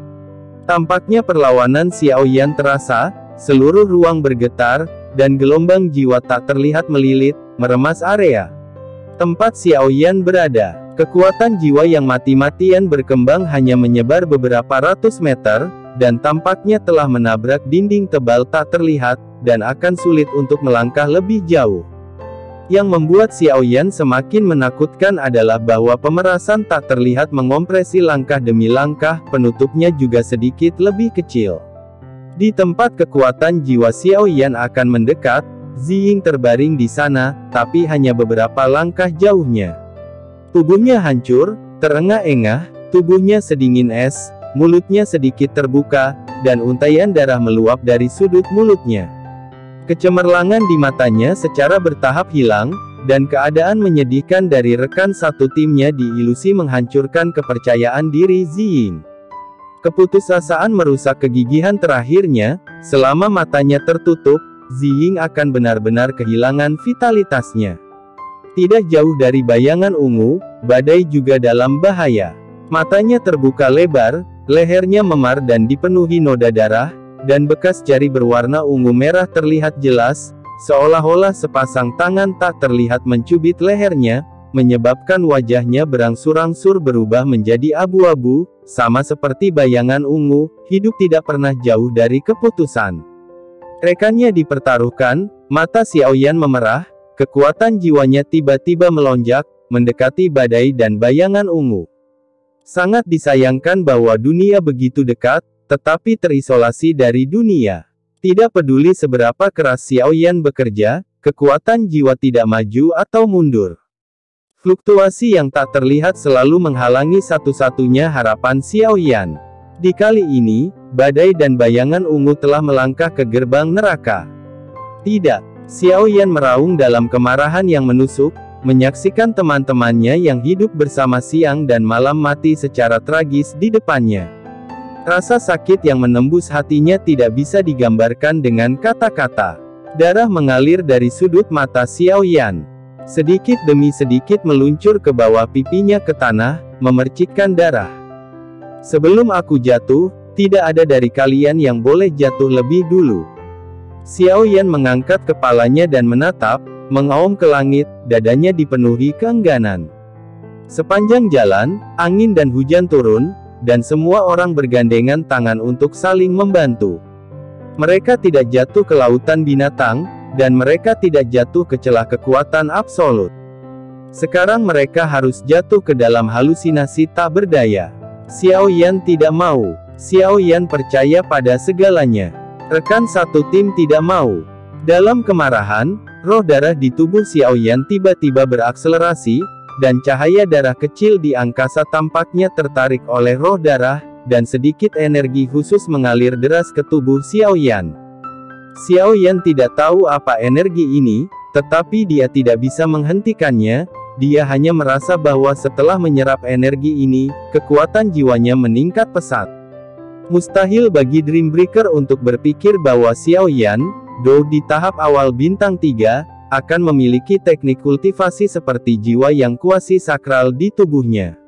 Tampaknya perlawanan Xiao Yan terasa, seluruh ruang bergetar, dan gelombang jiwa tak terlihat melilit, meremas area tempat Xiao Yan berada. Kekuatan jiwa yang mati-matian berkembang hanya menyebar beberapa ratus meter, dan tampaknya telah menabrak dinding tebal tak terlihat, dan akan sulit untuk melangkah lebih jauh. Yang membuat Xiao Yan semakin menakutkan adalah bahwa pemerasan tak terlihat mengompresi langkah demi langkah, penutupnya juga sedikit lebih kecil. Di tempat kekuatan jiwa Xiao Yan akan mendekat, Ziying terbaring di sana, tapi hanya beberapa langkah jauhnya. Tubuhnya hancur, terengah-engah, tubuhnya sedingin es, mulutnya sedikit terbuka, dan untaian darah meluap dari sudut mulutnya. Kecemerlangan di matanya secara bertahap hilang, dan keadaan menyedihkan dari rekan satu timnya di ilusi menghancurkan kepercayaan diri Ziying. Keputusasaan merusak kegigihan terakhirnya, selama matanya tertutup, Ziying akan benar-benar kehilangan vitalitasnya. Tidak jauh dari bayangan ungu, badai juga dalam bahaya. Matanya terbuka lebar, lehernya memar dan dipenuhi noda darah, dan bekas jari berwarna ungu merah terlihat jelas, seolah-olah sepasang tangan tak terlihat mencubit lehernya, menyebabkan wajahnya berangsur-angsur berubah menjadi abu-abu, sama seperti bayangan ungu, hidup tidak pernah jauh dari keputusan. Rekannya dipertaruhkan, mata Xiao Yan memerah, kekuatan jiwanya tiba-tiba melonjak, mendekati badai dan bayangan ungu. Sangat disayangkan bahwa dunia begitu dekat, tetapi terisolasi dari dunia. Tidak peduli seberapa keras Xiao Yan bekerja, kekuatan jiwa tidak maju atau mundur. Fluktuasi yang tak terlihat selalu menghalangi satu-satunya harapan Xiao Yan. Di kali ini, badai dan bayangan ungu telah melangkah ke gerbang neraka. Tidak, Xiao Yan meraung dalam kemarahan yang menusuk, menyaksikan teman-temannya yang hidup bersama siang dan malam mati secara tragis di depannya. Rasa sakit yang menembus hatinya tidak bisa digambarkan dengan kata-kata. Darah mengalir dari sudut mata Xiao Yan. Sedikit demi sedikit meluncur ke bawah pipinya ke tanah, memercikkan darah. Sebelum aku jatuh, tidak ada dari kalian yang boleh jatuh lebih dulu. Xiao Yan mengangkat kepalanya dan menatap, mengaum ke langit, dadanya dipenuhi keengganan. Sepanjang jalan, angin dan hujan turun, dan semua orang bergandengan tangan untuk saling membantu. Mereka tidak jatuh ke lautan binatang, dan mereka tidak jatuh ke celah kekuatan absolut. Sekarang mereka harus jatuh ke dalam halusinasi tak berdaya. Xiao Yan tidak mau. Xiao Yan percaya pada segalanya. Rekan satu tim tidak mau. Dalam kemarahan, roh darah di tubuh Xiao Yan tiba-tiba berakselerasi, dan cahaya darah kecil di angkasa tampaknya tertarik oleh roh darah, dan sedikit energi khusus mengalir deras ke tubuh Xiao Yan. Xiao Yan tidak tahu apa energi ini, tetapi dia tidak bisa menghentikannya. Dia hanya merasa bahwa setelah menyerap energi ini, kekuatan jiwanya meningkat pesat. Mustahil bagi Dreambreaker untuk berpikir bahwa Xiao Yan, Dou di tahap awal bintang 3, akan memiliki teknik kultivasi seperti jiwa yang kuasi sakral di tubuhnya.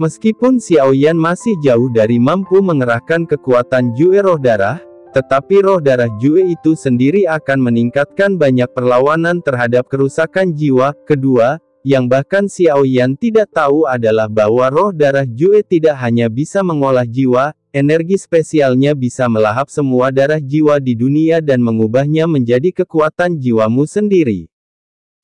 Meskipun Xiao Yan masih jauh dari mampu mengerahkan kekuatan Jue roh darah, tetapi roh darah Jue itu sendiri akan meningkatkan banyak perlawanan terhadap kerusakan jiwa. Kedua, yang bahkan Xiao Yan tidak tahu adalah bahwa roh darah Jue tidak hanya bisa mengolah jiwa, energi spesialnya bisa melahap semua darah jiwa di dunia dan mengubahnya menjadi kekuatan jiwamu sendiri.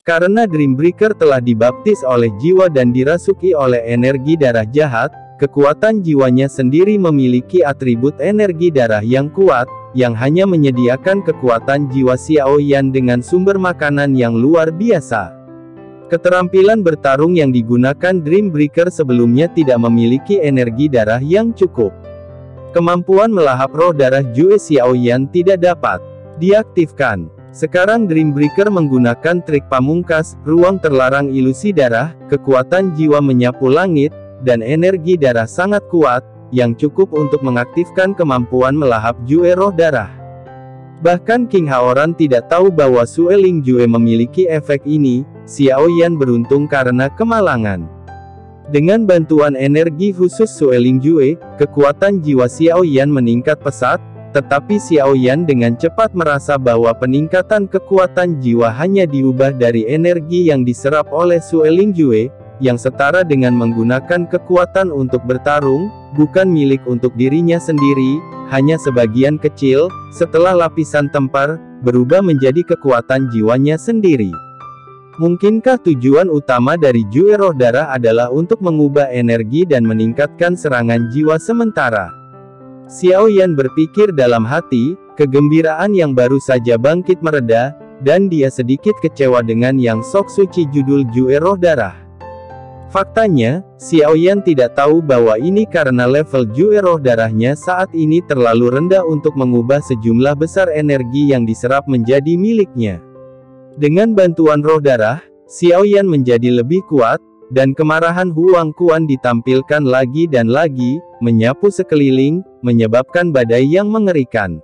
Karena Dreambreaker telah dibaptis oleh jiwa dan dirasuki oleh energi darah jahat, kekuatan jiwanya sendiri memiliki atribut energi darah yang kuat, yang hanya menyediakan kekuatan jiwa Xiao Yan dengan sumber makanan yang luar biasa. Keterampilan bertarung yang digunakan Dreambreaker sebelumnya tidak memiliki energi darah yang cukup. Kemampuan melahap roh darah Jue Xiao Yan tidak dapat diaktifkan. Sekarang Dreambreaker menggunakan trik pamungkas, ruang terlarang ilusi darah, kekuatan jiwa menyapu langit, dan energi darah sangat kuat, yang cukup untuk mengaktifkan kemampuan melahap Jue roh darah. Bahkan King Haoran tidak tahu bahwa Sueling Jue memiliki efek ini. Xiao Yan beruntung karena kemalangan. Dengan bantuan energi khusus Sueling Jue, kekuatan jiwa Xiao Yan meningkat pesat, tetapi Xiao Yan dengan cepat merasa bahwa peningkatan kekuatan jiwa hanya diubah dari energi yang diserap oleh Sueling Jue, yang setara dengan menggunakan kekuatan untuk bertarung, bukan milik untuk dirinya sendiri, hanya sebagian kecil, setelah lapisan tempar, berubah menjadi kekuatan jiwanya sendiri. Mungkinkah tujuan utama dari Jue roh darah adalah untuk mengubah energi dan meningkatkan serangan jiwa sementara? Xiao Yan berpikir dalam hati, kegembiraan yang baru saja bangkit mereda, dan dia sedikit kecewa dengan yang sok suci judul Jue roh darah. Faktanya, Xiao Yan tidak tahu bahwa ini karena level Jue roh darahnya saat ini terlalu rendah untuk mengubah sejumlah besar energi yang diserap menjadi miliknya. Dengan bantuan roh darah, Xiao Yan menjadi lebih kuat, dan kemarahan Huang Quan ditampilkan lagi dan lagi, menyapu sekeliling, menyebabkan badai yang mengerikan.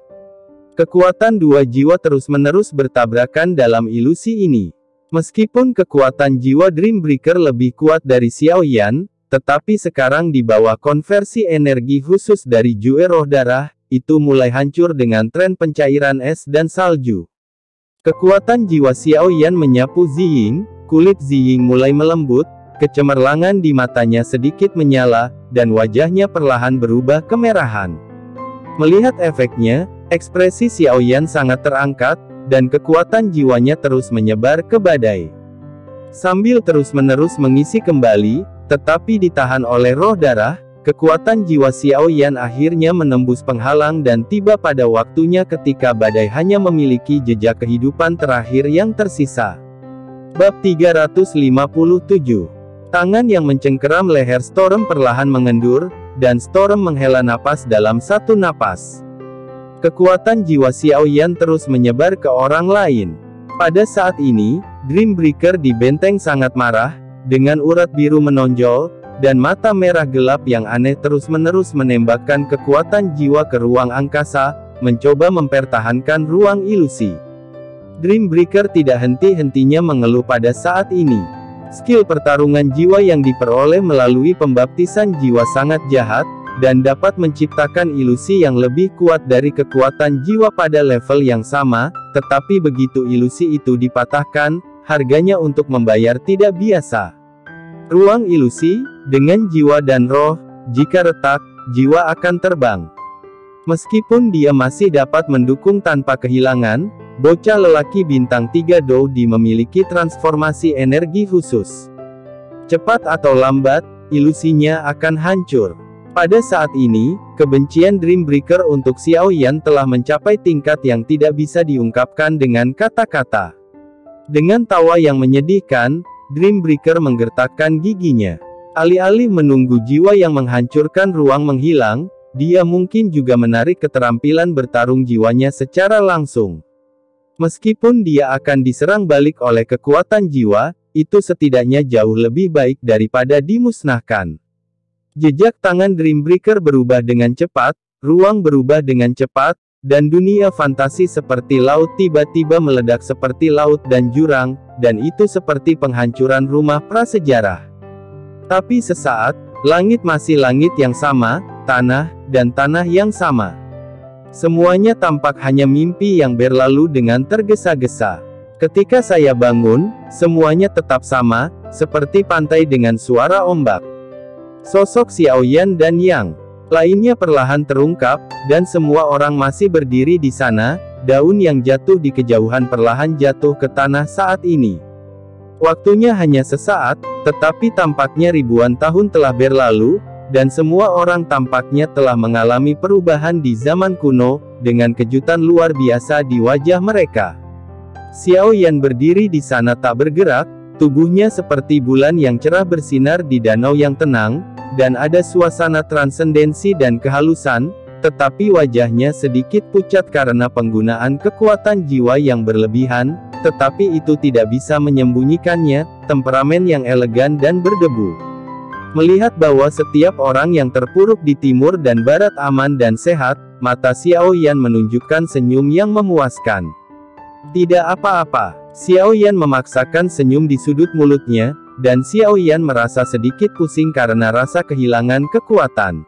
Kekuatan dua jiwa terus-menerus bertabrakan dalam ilusi ini. Meskipun kekuatan jiwa Dreambreaker lebih kuat dari Xiao Yan, tetapi sekarang di bawah konversi energi khusus dari Jue roh darah, itu mulai hancur dengan tren pencairan es dan salju. Kekuatan jiwa Xiao Yan menyapu Ziying, kulit Ziying mulai melembut, kecemerlangan di matanya sedikit menyala, dan wajahnya perlahan berubah kemerahan. Melihat efeknya, ekspresi Xiao Yan sangat terangkat, dan kekuatan jiwanya terus menyebar ke badai. Sambil terus-menerus mengisi kembali, tetapi ditahan oleh roh darah, kekuatan jiwa Xiao Yan akhirnya menembus penghalang dan tiba pada waktunya ketika badai hanya memiliki jejak kehidupan terakhir yang tersisa. Bab 357. Tangan yang mencengkeram leher Storm perlahan mengendur, dan Storm menghela napas dalam satu napas. Kekuatan jiwa Xiao Yan terus menyebar ke orang lain. Pada saat ini, Dreambreaker di benteng sangat marah, dengan urat biru menonjol, dan mata merah gelap yang aneh terus-menerus menembakkan kekuatan jiwa ke ruang angkasa, mencoba mempertahankan ruang ilusi. Dreambreaker tidak henti-hentinya mengeluh pada saat ini. Skill pertarungan jiwa yang diperoleh melalui pembaptisan jiwa sangat jahat, dan dapat menciptakan ilusi yang lebih kuat dari kekuatan jiwa pada level yang sama, tetapi begitu ilusi itu dipatahkan, harganya untuk membayar tidak biasa. Ruang ilusi, dengan jiwa dan roh, jika retak, jiwa akan terbang. Meskipun dia masih dapat mendukung tanpa kehilangan, bocah lelaki bintang 3 Doudi memiliki transformasi energi khusus. Cepat atau lambat, ilusinya akan hancur. Pada saat ini, kebencian Dreambreaker untuk Xiao Yan telah mencapai tingkat yang tidak bisa diungkapkan dengan kata-kata. Dengan tawa yang menyedihkan, Dreambreaker menggertakkan giginya. Alih-alih menunggu jiwa yang menghancurkan ruang menghilang, dia mungkin juga menarik keterampilan bertarung jiwanya secara langsung. Meskipun dia akan diserang balik oleh kekuatan jiwa, itu setidaknya jauh lebih baik daripada dimusnahkan. Jejak tangan Dreambreaker berubah dengan cepat, ruang berubah dengan cepat, dan dunia fantasi seperti laut tiba-tiba meledak seperti laut dan jurang, dan itu seperti penghancuran rumah prasejarah. Tapi sesaat, langit masih langit yang sama, tanah, dan tanah yang sama. Semuanya tampak hanya mimpi yang berlalu dengan tergesa-gesa. Ketika saya bangun, semuanya tetap sama, seperti pantai dengan suara ombak. Sosok Xiao Yan dan Yang lainnya perlahan terungkap, dan semua orang masih berdiri di sana. Daun yang jatuh di kejauhan perlahan jatuh ke tanah saat ini. Waktunya hanya sesaat, tetapi tampaknya ribuan tahun telah berlalu, dan semua orang tampaknya telah mengalami perubahan di zaman kuno, dengan kejutan luar biasa di wajah mereka. Xiao Yan berdiri di sana tak bergerak, tubuhnya seperti bulan yang cerah bersinar di danau yang tenang, dan ada suasana transendensi dan kehalusan, tetapi wajahnya sedikit pucat karena penggunaan kekuatan jiwa yang berlebihan, tetapi itu tidak bisa menyembunyikannya, temperamen yang elegan dan berdebu. Melihat bahwa setiap orang yang terpuruk di timur dan barat aman dan sehat, mata Xiao Yan menunjukkan senyum yang memuaskan. Tidak apa-apa. Xiao Yan memaksakan senyum di sudut mulutnya, dan Xiao Yan merasa sedikit pusing karena rasa kehilangan kekuatan.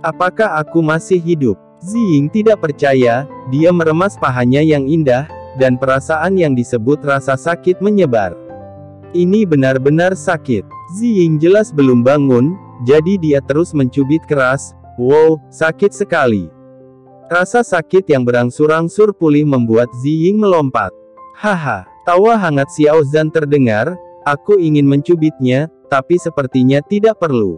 Apakah aku masih hidup? Ziying tidak percaya, dia meremas pahanya yang indah, dan perasaan yang disebut rasa sakit menyebar. Ini benar-benar sakit. Ziying jelas belum bangun, jadi dia terus mencubit keras. Wow, sakit sekali. Rasa sakit yang berangsur-angsur pulih membuat Ziying melompat. Haha, tawa hangat Xiao Zhan terdengar, aku ingin mencubitnya, tapi sepertinya tidak perlu.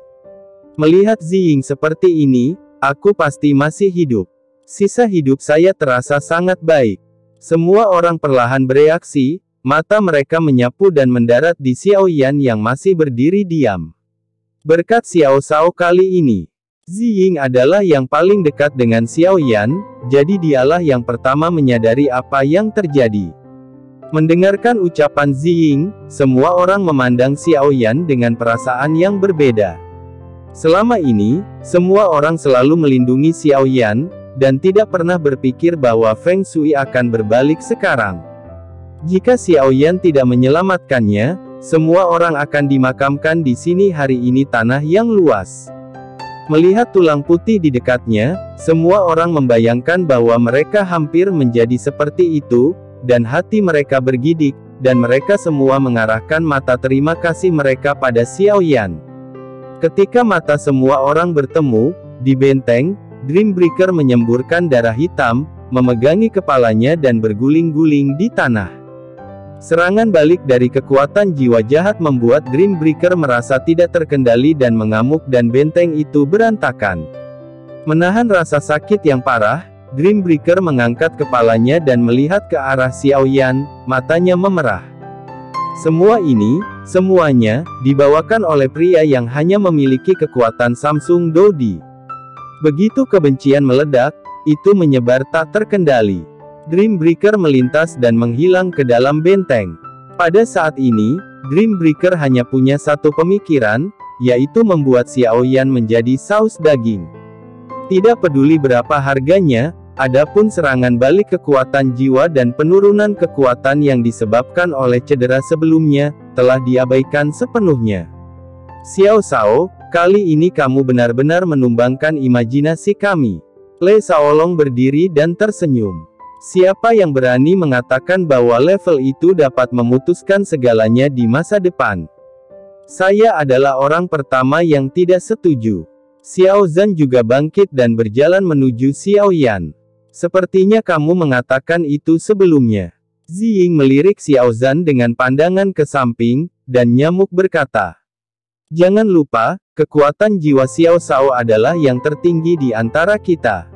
Melihat Ziying seperti ini, aku pasti masih hidup. Sisa hidup saya terasa sangat baik. Semua orang perlahan bereaksi, mata mereka menyapu dan mendarat di Xiao Yan yang masih berdiri diam. Berkat Xiao Shao kali ini, Ziying adalah yang paling dekat dengan Xiao Yan, jadi dialah yang pertama menyadari apa yang terjadi. Mendengarkan ucapan Ziying, semua orang memandang Xiao Yan dengan perasaan yang berbeda. Selama ini, semua orang selalu melindungi Xiao Yan, dan tidak pernah berpikir bahwa Feng Shui akan berbalik sekarang. Jika Xiao Yan tidak menyelamatkannya, semua orang akan dimakamkan di sini hari ini tanah yang luas. Melihat tulang putih di dekatnya, semua orang membayangkan bahwa mereka hampir menjadi seperti itu, dan hati mereka bergidik, dan mereka semua mengarahkan mata terima kasih mereka pada Xiao Yan. Ketika mata semua orang bertemu, di benteng, Dreambreaker menyemburkan darah hitam, memegangi kepalanya dan berguling-guling di tanah. Serangan balik dari kekuatan jiwa jahat membuat Dreambreaker merasa tidak terkendali dan mengamuk dan benteng itu berantakan. Menahan rasa sakit yang parah, Dreambreaker mengangkat kepalanya dan melihat ke arah Xiao Yan, matanya memerah. Semua ini, semuanya, dibawakan oleh pria yang hanya memiliki kekuatan Samsung Dodi. Begitu kebencian meledak, itu menyebar tak terkendali. Dreambreaker melintas dan menghilang ke dalam benteng. Pada saat ini, Dreambreaker hanya punya satu pemikiran, yaitu membuat Xiao Yan menjadi saus daging. Tidak peduli berapa harganya, adapun serangan balik kekuatan jiwa dan penurunan kekuatan yang disebabkan oleh cedera sebelumnya, telah diabaikan sepenuhnya. Xiao Shao, kali ini kamu benar-benar menumbangkan imajinasi kami. Le Shaolong berdiri dan tersenyum. Siapa yang berani mengatakan bahwa level itu dapat memutuskan segalanya di masa depan? Saya adalah orang pertama yang tidak setuju. Xiao Zhan juga bangkit dan berjalan menuju Xiao Yan. Sepertinya kamu mengatakan itu sebelumnya. Ziying melirik Xiao Zhan dengan pandangan ke samping, dan nyamuk berkata, jangan lupa, kekuatan jiwa Xiao Shao adalah yang tertinggi di antara kita.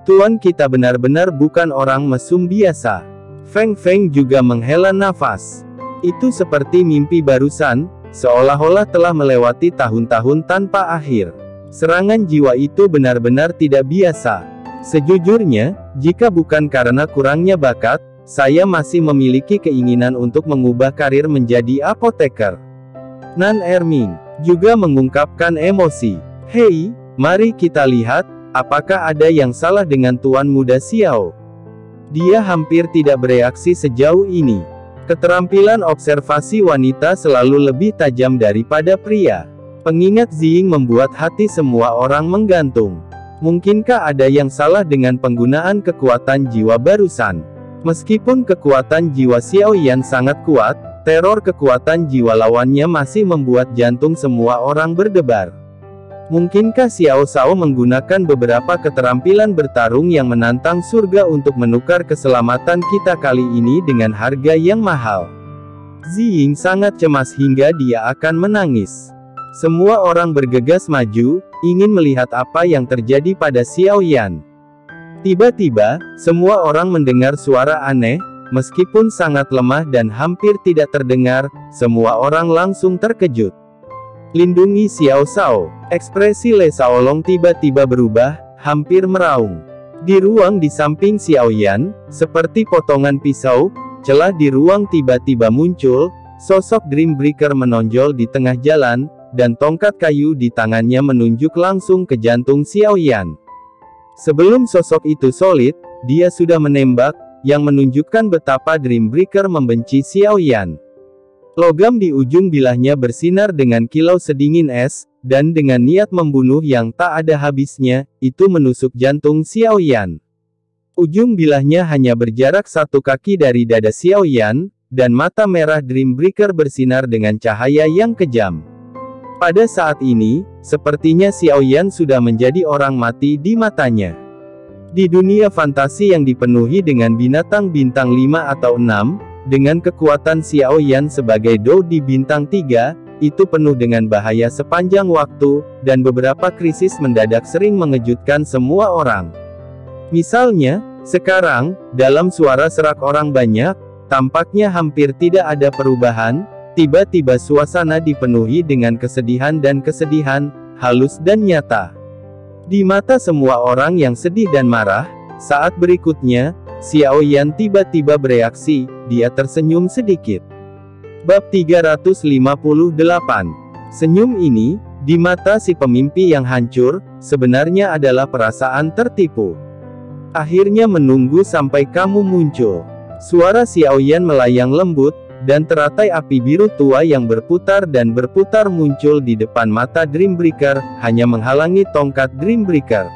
Tuan kita benar-benar bukan orang mesum biasa. Feng Feng juga menghela nafas. Itu seperti mimpi barusan, seolah-olah telah melewati tahun-tahun tanpa akhir. Serangan jiwa itu benar-benar tidak biasa. Sejujurnya, jika bukan karena kurangnya bakat, saya masih memiliki keinginan untuk mengubah karir menjadi apoteker. Nan Erming juga mengungkapkan emosi. Hei, mari kita lihat, apakah ada yang salah dengan Tuan Muda Xiao? Dia hampir tidak bereaksi sejauh ini. Keterampilan observasi wanita selalu lebih tajam daripada pria. Pengingat Ziying membuat hati semua orang menggantung. Mungkinkah ada yang salah dengan penggunaan kekuatan jiwa barusan? Meskipun kekuatan jiwa Xiao Yan sangat kuat, teror kekuatan jiwa lawannya masih membuat jantung semua orang berdebar. Mungkinkah Xiao Shao menggunakan beberapa keterampilan bertarung yang menantang surga untuk menukar keselamatan kita kali ini dengan harga yang mahal? Ziying sangat cemas hingga dia akan menangis. Semua orang bergegas maju, ingin melihat apa yang terjadi pada Xiao Yan. Tiba-tiba, semua orang mendengar suara aneh, meskipun sangat lemah dan hampir tidak terdengar, semua orang langsung terkejut. Lindungi Xiao Shao. Ekspresi Le Shaolong tiba-tiba berubah, hampir meraung. Di ruang di samping Xiaoyan, seperti potongan pisau, celah di ruang tiba-tiba muncul, sosok Dreambreaker menonjol di tengah jalan, dan tongkat kayu di tangannya menunjuk langsung ke jantung Xiaoyan. Sebelum sosok itu solid, dia sudah menembak, yang menunjukkan betapa Dreambreaker membenci Xiaoyan. Logam di ujung bilahnya bersinar dengan kilau sedingin es, dan dengan niat membunuh yang tak ada habisnya, itu menusuk jantung Xiaoyan. Ujung bilahnya hanya berjarak 1 kaki dari dada Xiaoyan, dan mata merah Dreambreaker bersinar dengan cahaya yang kejam. Pada saat ini, sepertinya Xiaoyan sudah menjadi orang mati di matanya. Di dunia fantasi yang dipenuhi dengan binatang bintang 5 atau 6, dengan kekuatan Xiaoyan sebagai Dou di bintang 3, itu penuh dengan bahaya sepanjang waktu, dan beberapa krisis mendadak sering mengejutkan semua orang. Misalnya, sekarang, dalam suara serak orang banyak, tampaknya hampir tidak ada perubahan, tiba-tiba suasana dipenuhi dengan kesedihan dan kesedihan, halus dan nyata. Di mata semua orang yang sedih dan marah, saat berikutnya, Xiaoyan tiba-tiba bereaksi, dia tersenyum sedikit. Bab 358. Senyum ini, di mata si pemimpi yang hancur, sebenarnya adalah perasaan tertipu. Akhirnya menunggu sampai kamu muncul. Suara Xiaoyan melayang lembut, dan teratai api biru tua yang berputar dan berputar muncul di depan mata Dreambreaker, hanya menghalangi tongkat Dreambreaker.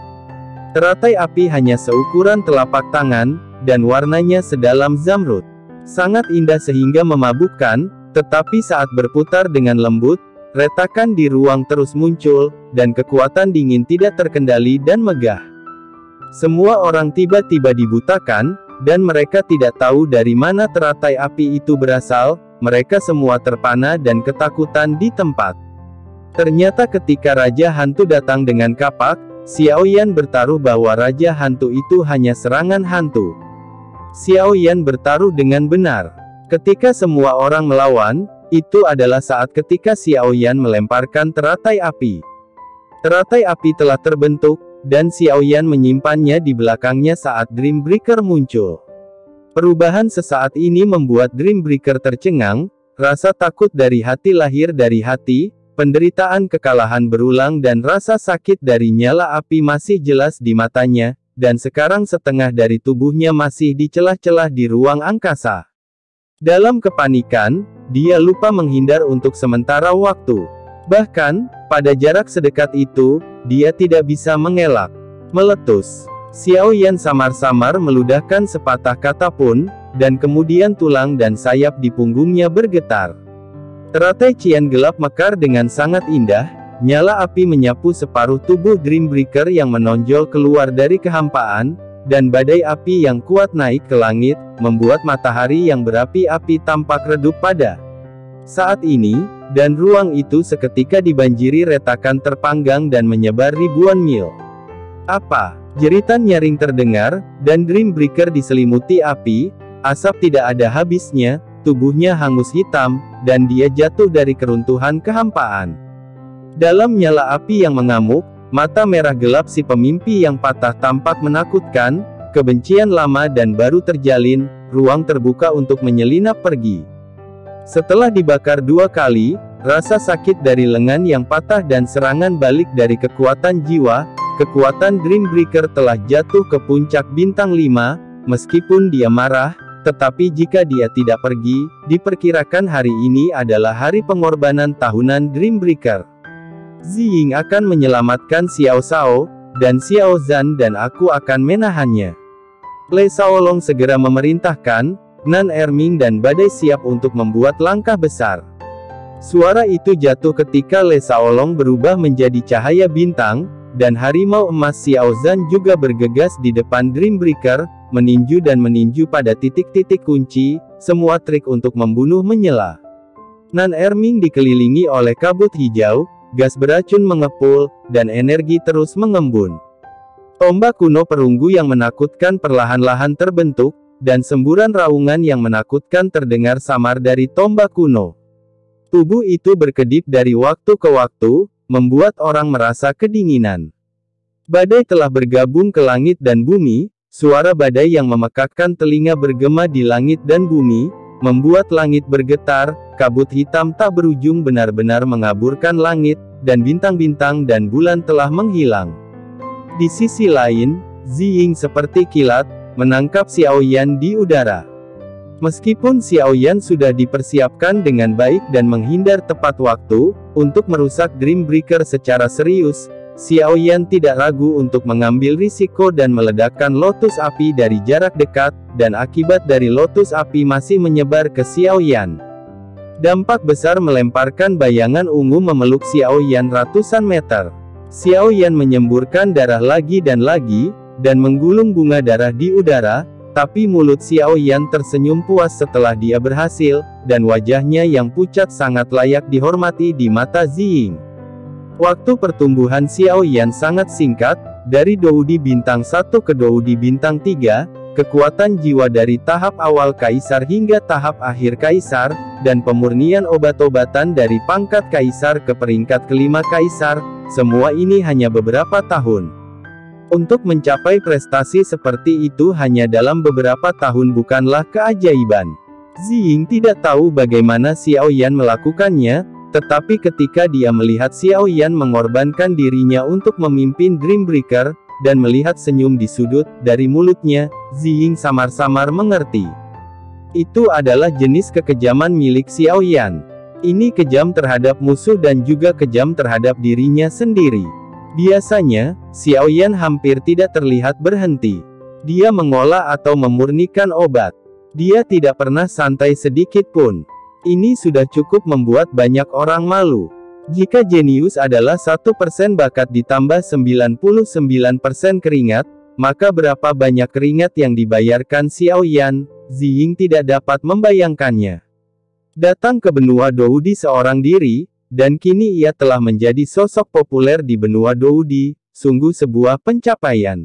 Teratai api hanya seukuran telapak tangan, dan warnanya sedalam zamrud. Sangat indah sehingga memabukkan, tetapi saat berputar dengan lembut, retakan di ruang terus muncul, dan kekuatan dingin tidak terkendali dan megah. Semua orang tiba-tiba dibutakan, dan mereka tidak tahu dari mana teratai api itu berasal, mereka semua terpana dan ketakutan di tempat. Ternyata ketika Raja Hantu datang dengan kapak, Xiaoyan bertaruh bahwa Raja Hantu itu hanya serangan hantu. Xiaoyan bertaruh dengan benar. Ketika semua orang melawan, itu adalah saat ketika Xiaoyan melemparkan teratai api. Teratai api telah terbentuk, dan Xiaoyan menyimpannya di belakangnya saat Dreambreaker muncul. Perubahan sesaat ini membuat Dreambreaker tercengang, rasa takut dari hati lahir dari hati, penderitaan kekalahan berulang dan rasa sakit dari nyala api masih jelas di matanya, dan sekarang setengah dari tubuhnya masih di celah-celah di ruang angkasa. Dalam kepanikan, dia lupa menghindar untuk sementara waktu. Bahkan, pada jarak sedekat itu, dia tidak bisa mengelak. Meletus. Xiaoyan samar-samar meludahkan sepatah kata pun, dan kemudian tulang dan sayap di punggungnya bergetar. Teratai cian gelap mekar dengan sangat indah, nyala api menyapu separuh tubuh Dreambreaker yang menonjol keluar dari kehampaan, dan badai api yang kuat naik ke langit, membuat matahari yang berapi-api tampak redup pada saat ini, dan ruang itu seketika dibanjiri retakan terpanggang dan menyebar ribuan mil. Apa? Jeritan nyaring terdengar, dan Dreambreaker diselimuti api, asap tidak ada habisnya, tubuhnya hangus hitam, dan dia jatuh dari keruntuhan kehampaan. Dalam nyala api yang mengamuk, mata merah gelap si pemimpi yang patah tampak menakutkan, kebencian lama dan baru terjalin, ruang terbuka untuk menyelinap pergi. Setelah dibakar 2 kali, rasa sakit dari lengan yang patah dan serangan balik dari kekuatan jiwa, kekuatan Dreambreaker telah jatuh ke puncak bintang 5, meskipun dia marah, tetapi jika dia tidak pergi, diperkirakan hari ini adalah hari pengorbanan tahunan Dreambreaker. Ziying akan menyelamatkan Xiao Shao, dan Xiao Zhan dan aku akan menahannya. Le Shaolong segera memerintahkan, Nan Erming dan Badai siap untuk membuat langkah besar. Suara itu jatuh ketika Le Shaolong berubah menjadi cahaya bintang, dan harimau emas Xiao Zhan juga bergegas di depan Dreambreaker, meninju dan meninju pada titik-titik kunci, semua trik untuk membunuh menyela. Nan Erming dikelilingi oleh kabut hijau, gas beracun mengepul, dan energi terus mengembun. Tombak kuno perunggu yang menakutkan perlahan-lahan terbentuk, dan semburan raungan yang menakutkan terdengar samar dari tombak kuno. Tubuh itu berkedip dari waktu ke waktu, membuat orang merasa kedinginan. Badai telah bergabung ke langit dan bumi, suara badai yang memekakkan telinga bergema di langit dan bumi, membuat langit bergetar, kabut hitam tak berujung benar-benar mengaburkan langit, dan bintang-bintang dan bulan telah menghilang. Di sisi lain, Ziying seperti kilat, menangkap Xiaoyan di udara. Meskipun Xiaoyan sudah dipersiapkan dengan baik dan menghindar tepat waktu, untuk merusak Dreambreaker secara serius, Xiaoyan tidak ragu untuk mengambil risiko dan meledakkan lotus api dari jarak dekat, dan akibat dari lotus api masih menyebar ke Xiaoyan. Dampak besar melemparkan bayangan ungu memeluk Xiaoyan ratusan meter. Xiaoyan menyemburkan darah lagi, dan menggulung bunga darah di udara, tapi mulut Xiaoyan tersenyum puas setelah dia berhasil, dan wajahnya yang pucat sangat layak dihormati di mata Ziying. Waktu pertumbuhan Xiaoyan sangat singkat, dari Doudi bintang 1 ke Doudi bintang 3, kekuatan jiwa dari tahap awal kaisar hingga tahap akhir kaisar, dan pemurnian obat-obatan dari pangkat kaisar ke peringkat kelima kaisar, semua ini hanya beberapa tahun. Untuk mencapai prestasi seperti itu hanya dalam beberapa tahun bukanlah keajaiban. Ziying tidak tahu bagaimana Xiaoyan melakukannya, tetapi ketika dia melihat Xiaoyan mengorbankan dirinya untuk memimpin Dreambreaker, dan melihat senyum di sudut dari mulutnya, Ziying samar-samar mengerti. Itu adalah jenis kekejaman milik Xiaoyan. Ini kejam terhadap musuh dan juga kejam terhadap dirinya sendiri. Biasanya, Xiaoyan hampir tidak terlihat berhenti. Dia mengolah atau memurnikan obat. Dia tidak pernah santai sedikit pun. Ini sudah cukup membuat banyak orang malu. Jika jenius adalah 1% bakat ditambah 99% keringat, maka berapa banyak keringat yang dibayarkan Xiaoyan? Ziying tidak dapat membayangkannya. Datang ke benua Doudi seorang diri, dan kini ia telah menjadi sosok populer di benua Doudi, sungguh sebuah pencapaian.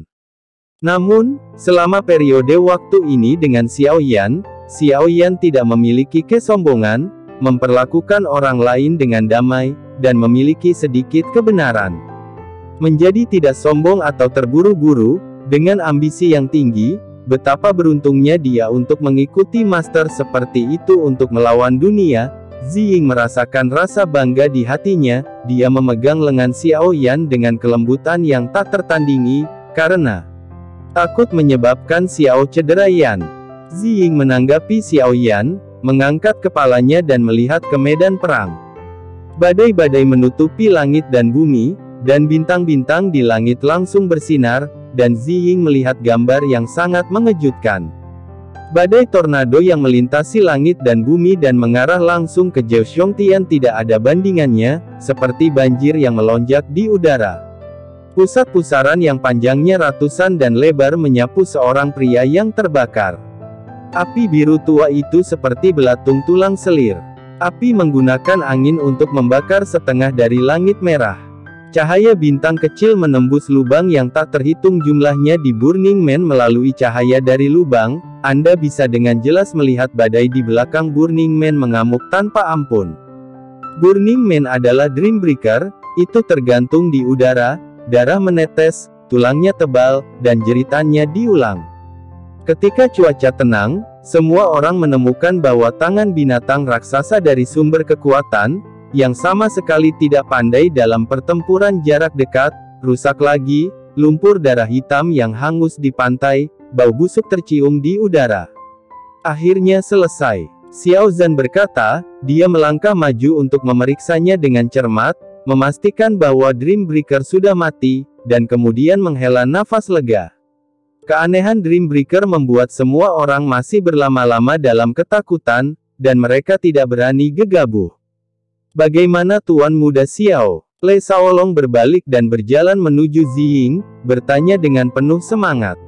Namun, selama periode waktu ini dengan Xiaoyan tidak memiliki kesombongan, memperlakukan orang lain dengan damai, dan memiliki sedikit kebenaran. Menjadi tidak sombong atau terburu-buru, dengan ambisi yang tinggi, betapa beruntungnya dia untuk mengikuti master seperti itu untuk melawan dunia. Ziying merasakan rasa bangga di hatinya, dia memegang lengan Xiaoyan dengan kelembutan yang tak tertandingi, karena takut menyebabkan Xiao cederayan. Ziying menanggapi Xiaoyan, mengangkat kepalanya dan melihat ke medan perang. Badai-badai menutupi langit dan bumi, dan bintang-bintang di langit langsung bersinar, dan Ziying melihat gambar yang sangat mengejutkan. Badai tornado yang melintasi langit dan bumi dan mengarah langsung ke Zhou Xiongtian tidak ada bandingannya, seperti banjir yang melonjak di udara. Pusat pusaran yang panjangnya ratusan dan lebar menyapu seorang pria yang terbakar. Api biru tua itu seperti belatung tulang selir. Api menggunakan angin untuk membakar setengah dari langit merah. Cahaya bintang kecil menembus lubang yang tak terhitung jumlahnya di Burning Man. Melalui cahaya dari lubang, Anda bisa dengan jelas melihat badai di belakang Burning Man mengamuk tanpa ampun. Burning Man adalah Dreambreaker, itu tergantung di udara, darah menetes, tulangnya tebal, dan jeritannya diulang. Ketika cuaca tenang, semua orang menemukan bahwa tangan binatang raksasa dari sumber kekuatan, yang sama sekali tidak pandai dalam pertempuran jarak dekat, rusak lagi, lumpur darah hitam yang hangus di pantai, bau busuk tercium di udara. Akhirnya selesai. Xiao Zhan berkata, dia melangkah maju untuk memeriksanya dengan cermat, memastikan bahwa Dreambreaker sudah mati, dan kemudian menghela nafas lega. Keanehan Dreambreaker membuat semua orang masih berlama-lama dalam ketakutan, dan mereka tidak berani gegabah. Bagaimana Tuan Muda Xiao? Lei Shaolong berbalik dan berjalan menuju Ziying, bertanya dengan penuh semangat.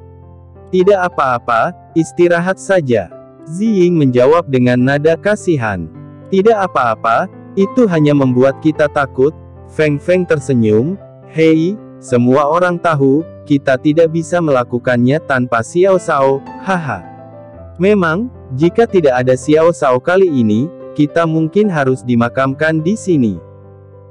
Tidak apa-apa, istirahat saja. Ziying menjawab dengan nada kasihan. Tidak apa-apa, itu hanya membuat kita takut. Feng Feng tersenyum. Hei, semua orang tahu, kita tidak bisa melakukannya tanpa Xiao Shao, haha. Memang, jika tidak ada Xiao Shao kali ini, kita mungkin harus dimakamkan di sini.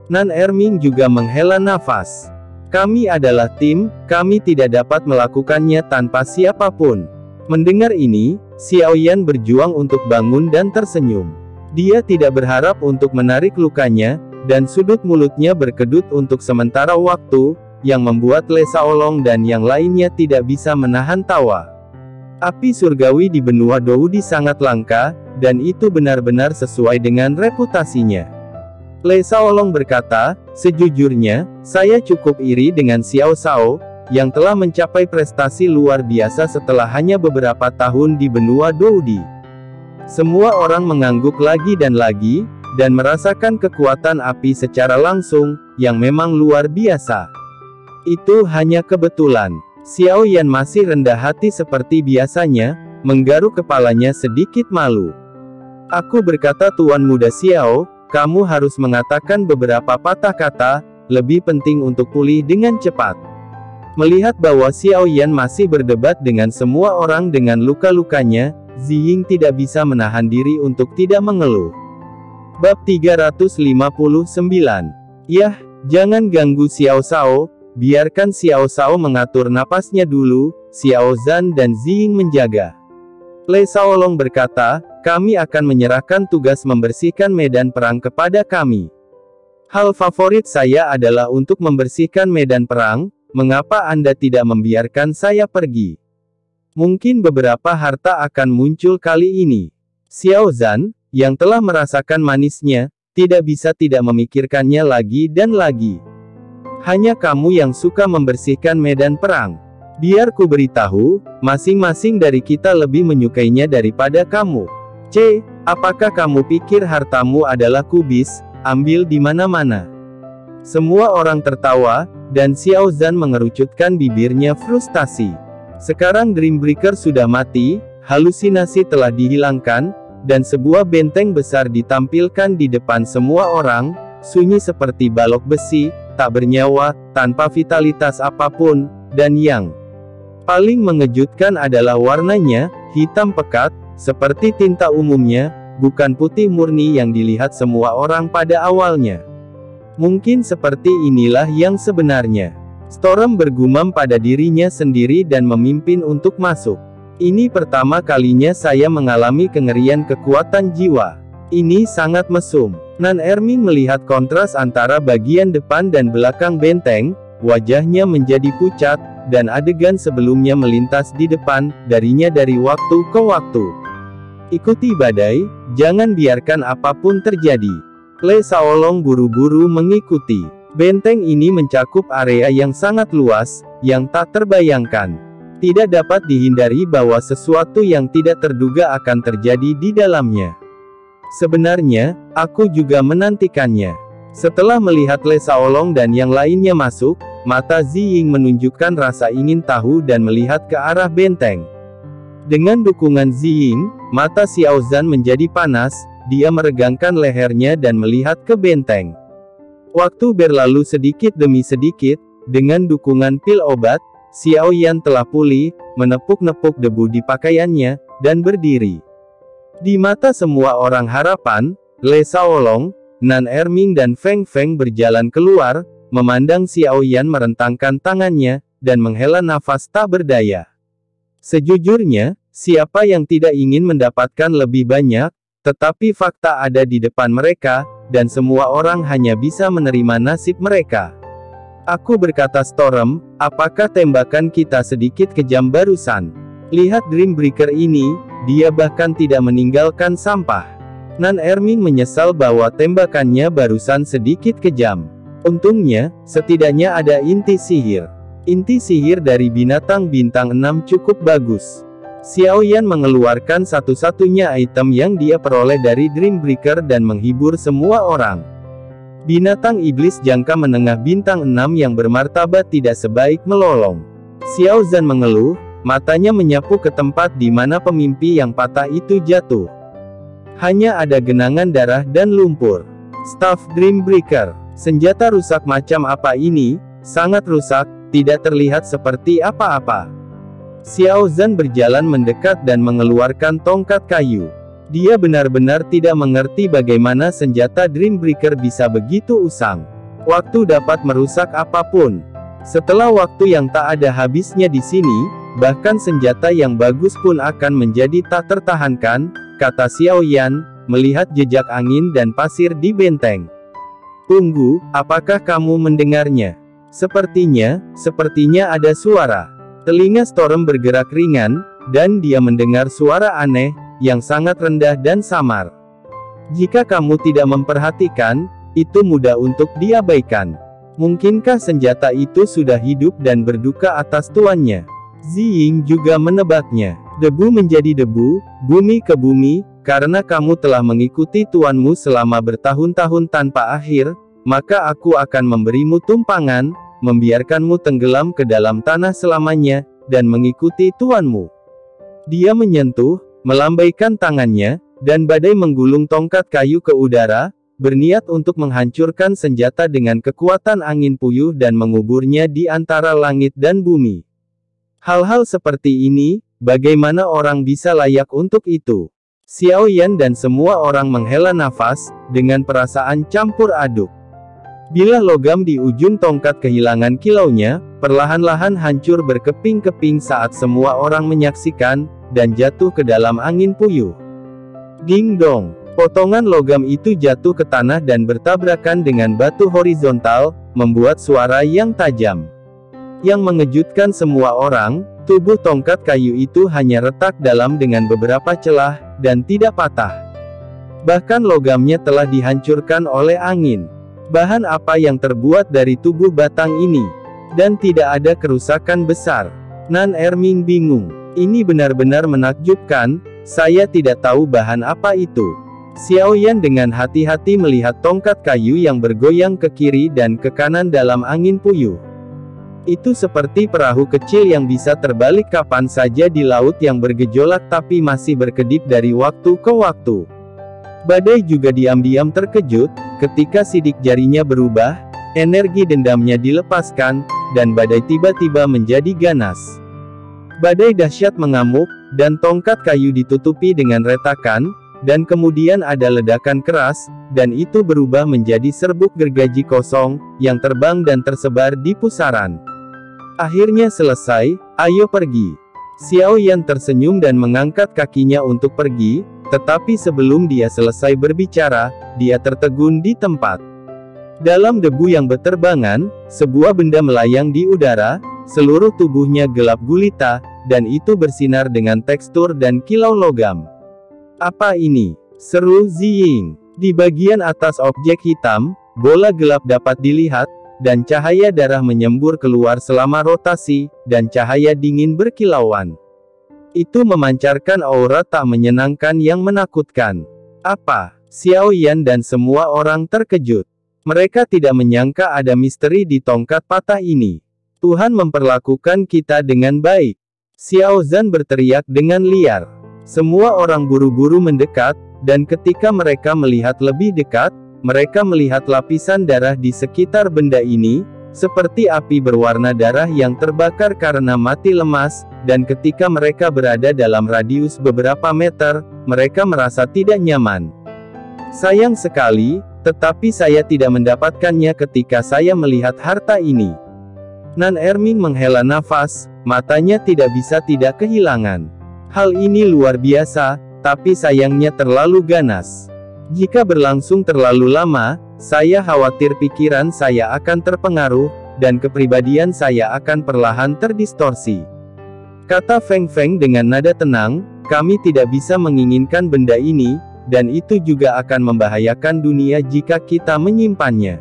Nan Erming juga menghela nafas. Kami adalah tim, kami tidak dapat melakukannya tanpa siapapun. Mendengar ini, Xiao Yan berjuang untuk bangun dan tersenyum. Dia tidak berharap untuk menarik lukanya, dan sudut mulutnya berkedut untuk sementara waktu, yang membuat Le Shaolong dan yang lainnya tidak bisa menahan tawa. Api surgawi di benua Doudi sangat langka, dan itu benar-benar sesuai dengan reputasinya. Le Shaolong berkata, sejujurnya, saya cukup iri dengan Xiao Shao, yang telah mencapai prestasi luar biasa setelah hanya beberapa tahun di benua Doudi. Semua orang mengangguk lagi, dan merasakan kekuatan api secara langsung, yang memang luar biasa. Itu hanya kebetulan. Xiao Yan masih rendah hati seperti biasanya, menggaruk kepalanya sedikit malu. Aku berkata, Tuan Muda Xiao, kamu harus mengatakan beberapa patah kata, lebih penting untuk pulih dengan cepat. Melihat bahwa Xiao Yan masih berdebat dengan semua orang dengan luka-lukanya, Ziying tidak bisa menahan diri untuk tidak mengeluh. Bab 359. Yah, jangan ganggu Xiao Shao, biarkan Xiao Shao mengatur napasnya dulu, Xiao Zhan dan Ziying menjaga. Le Shaolong berkata, kami akan menyerahkan tugas membersihkan medan perang kepada kami. Hal favorit saya adalah untuk membersihkan medan perang, mengapa Anda tidak membiarkan saya pergi? Mungkin beberapa harta akan muncul kali ini. Xiao Zhan, yang telah merasakan manisnya, tidak bisa tidak memikirkannya lagi dan lagi. Hanya kamu yang suka membersihkan medan perang. Biar ku beritahu, masing-masing dari kita lebih menyukainya daripada kamu. Apakah kamu pikir hartamu adalah kubis, ambil di mana-mana? Semua orang tertawa, dan Xiao Zhan mengerucutkan bibirnya frustasi. Sekarang Dreambreaker sudah mati, halusinasi telah dihilangkan, dan sebuah benteng besar ditampilkan di depan semua orang, sunyi seperti balok besi, tak bernyawa, tanpa vitalitas apapun, dan yang paling mengejutkan adalah warnanya, hitam pekat, seperti tinta umumnya, bukan putih murni yang dilihat semua orang pada awalnya. Mungkin seperti inilah yang sebenarnya. Storm bergumam pada dirinya sendiri dan memimpin untuk masuk. Ini pertama kalinya saya mengalami kengerian kekuatan jiwa. Ini sangat mesum. Nan Erming melihat kontras antara bagian depan dan belakang benteng, wajahnya menjadi pucat, dan adegan sebelumnya melintas di depan darinya dari waktu ke waktu. Ikuti badai, jangan biarkan apapun terjadi. Le Shaolong buru-buru mengikuti. Benteng ini mencakup area yang sangat luas, yang tak terbayangkan. Tidak dapat dihindari bahwa sesuatu yang tidak terduga akan terjadi di dalamnya. Sebenarnya, aku juga menantikannya. Setelah melihat Le Shaolong dan yang lainnya masuk, mata Ziying menunjukkan rasa ingin tahu dan melihat ke arah benteng. Dengan dukungan Ziying, mata Xiao Zhan menjadi panas, dia meregangkan lehernya dan melihat ke benteng. Waktu berlalu sedikit demi sedikit, dengan dukungan pil obat, Xiao Yan telah pulih, menepuk-nepuk debu di pakaiannya, dan berdiri. Di mata semua orang harapan, Le Shaolong, Nan Erming dan Feng Feng berjalan keluar, memandang Xiao Yan merentangkan tangannya, dan menghela nafas tak berdaya. Sejujurnya, siapa yang tidak ingin mendapatkan lebih banyak, tetapi fakta ada di depan mereka, dan semua orang hanya bisa menerima nasib mereka. Aku berkata Storm, apakah tembakan kita sedikit kejam barusan? Lihat Dreambreaker ini, dia bahkan tidak meninggalkan sampah. Nan Erming menyesal bahwa tembakannya barusan sedikit kejam. Untungnya, setidaknya ada inti sihir. Inti sihir dari binatang bintang 6 cukup bagus. Xiao Yan mengeluarkan satu-satunya item yang dia peroleh dari Dreambreaker dan menghibur semua orang. Binatang iblis jangka menengah bintang 6 yang bermartabat tidak sebaik melolong. Xiao Zhan mengeluh, matanya menyapu ke tempat di mana pemimpi yang patah itu jatuh. Hanya ada genangan darah dan lumpur. Staff Dreambreaker. Senjata rusak macam apa ini? Sangat rusak, tidak terlihat seperti apa-apa. Xiao Zhan berjalan mendekat dan mengeluarkan tongkat kayu. Dia benar-benar tidak mengerti bagaimana senjata Dreambreaker bisa begitu usang. Waktu dapat merusak apapun. Setelah waktu yang tak ada habisnya di sini, bahkan senjata yang bagus pun akan menjadi tak tertahankan, kata Xiao Yan, melihat jejak angin dan pasir di benteng. Tunggu, apakah kamu mendengarnya? Sepertinya ada suara. Telinga Storm bergerak ringan, dan dia mendengar suara aneh, yang sangat rendah dan samar. Jika kamu tidak memperhatikan, itu mudah untuk diabaikan. Mungkinkah senjata itu sudah hidup dan berduka atas tuannya? Ziying juga menebaknya. Debu menjadi debu, bumi ke bumi, karena kamu telah mengikuti tuanmu selama bertahun-tahun tanpa akhir, maka aku akan memberimu tumpangan, membiarkanmu tenggelam ke dalam tanah selamanya, dan mengikuti tuanmu. Dia menyentuh, melambaikan tangannya, dan badai menggulung tongkat kayu ke udara, berniat untuk menghancurkan senjata dengan kekuatan angin puyuh dan menguburnya di antara langit dan bumi. Hal-hal seperti ini, bagaimana orang bisa layak untuk itu? Xiao Yan dan semua orang menghela nafas, dengan perasaan campur aduk. Bilah logam di ujung tongkat kehilangan kilaunya, perlahan-lahan hancur berkeping-keping saat semua orang menyaksikan, dan jatuh ke dalam angin puyuh. Ding dong! Potongan logam itu jatuh ke tanah dan bertabrakan dengan batu horizontal, membuat suara yang tajam. Yang mengejutkan semua orang, tubuh tongkat kayu itu hanya retak dalam dengan beberapa celah, dan tidak patah. Bahkan logamnya telah dihancurkan oleh angin. Bahan apa yang terbuat dari tubuh batang ini? Dan tidak ada kerusakan besar. Nan Erming bingung. Ini benar-benar menakjubkan, saya tidak tahu bahan apa itu. Xiao Yan dengan hati-hati melihat tongkat kayu yang bergoyang ke kiri dan ke kanan dalam angin puyuh. Itu seperti perahu kecil yang bisa terbalik kapan saja di laut yang bergejolak tapi masih berkedip dari waktu ke waktu. Badai juga diam-diam terkejut, ketika sidik jarinya berubah, energi dendamnya dilepaskan, dan badai tiba-tiba menjadi ganas. Badai dahsyat mengamuk, dan tongkat kayu ditutupi dengan retakan, dan kemudian ada ledakan keras, dan itu berubah menjadi serbuk gergaji kosong, yang terbang dan tersebar di pusaran. Akhirnya selesai, ayo pergi. Xiao Yan tersenyum dan mengangkat kakinya untuk pergi, tetapi sebelum dia selesai berbicara, dia tertegun di tempat. Dalam debu yang berterbangan, sebuah benda melayang di udara, seluruh tubuhnya gelap gulita, dan itu bersinar dengan tekstur dan kilau logam. Apa ini? Seru Ziying. Di bagian atas objek hitam, bola gelap dapat dilihat, dan cahaya darah menyembur keluar selama rotasi, dan cahaya dingin berkilauan. Itu memancarkan aura tak menyenangkan yang menakutkan. Apa? Xiao Yan dan semua orang terkejut. Mereka tidak menyangka ada misteri di tongkat patah ini. Tuhan memperlakukan kita dengan baik. Xiao Zhan berteriak dengan liar. Semua orang buru-buru mendekat, dan ketika mereka melihat lebih dekat, mereka melihat lapisan darah di sekitar benda ini, seperti api berwarna darah yang terbakar karena mati lemas, dan ketika mereka berada dalam radius beberapa meter, mereka merasa tidak nyaman. Sayang sekali, tetapi saya tidak mendapatkannya ketika saya melihat harta ini. Nan Erming menghela nafas, matanya tidak bisa tidak kehilangan. Hal ini luar biasa, tapi sayangnya terlalu ganas. Jika berlangsung terlalu lama, saya khawatir pikiran saya akan terpengaruh, dan kepribadian saya akan perlahan terdistorsi. Kata Feng Feng dengan nada tenang, kami tidak bisa menginginkan benda ini, dan itu juga akan membahayakan dunia jika kita menyimpannya.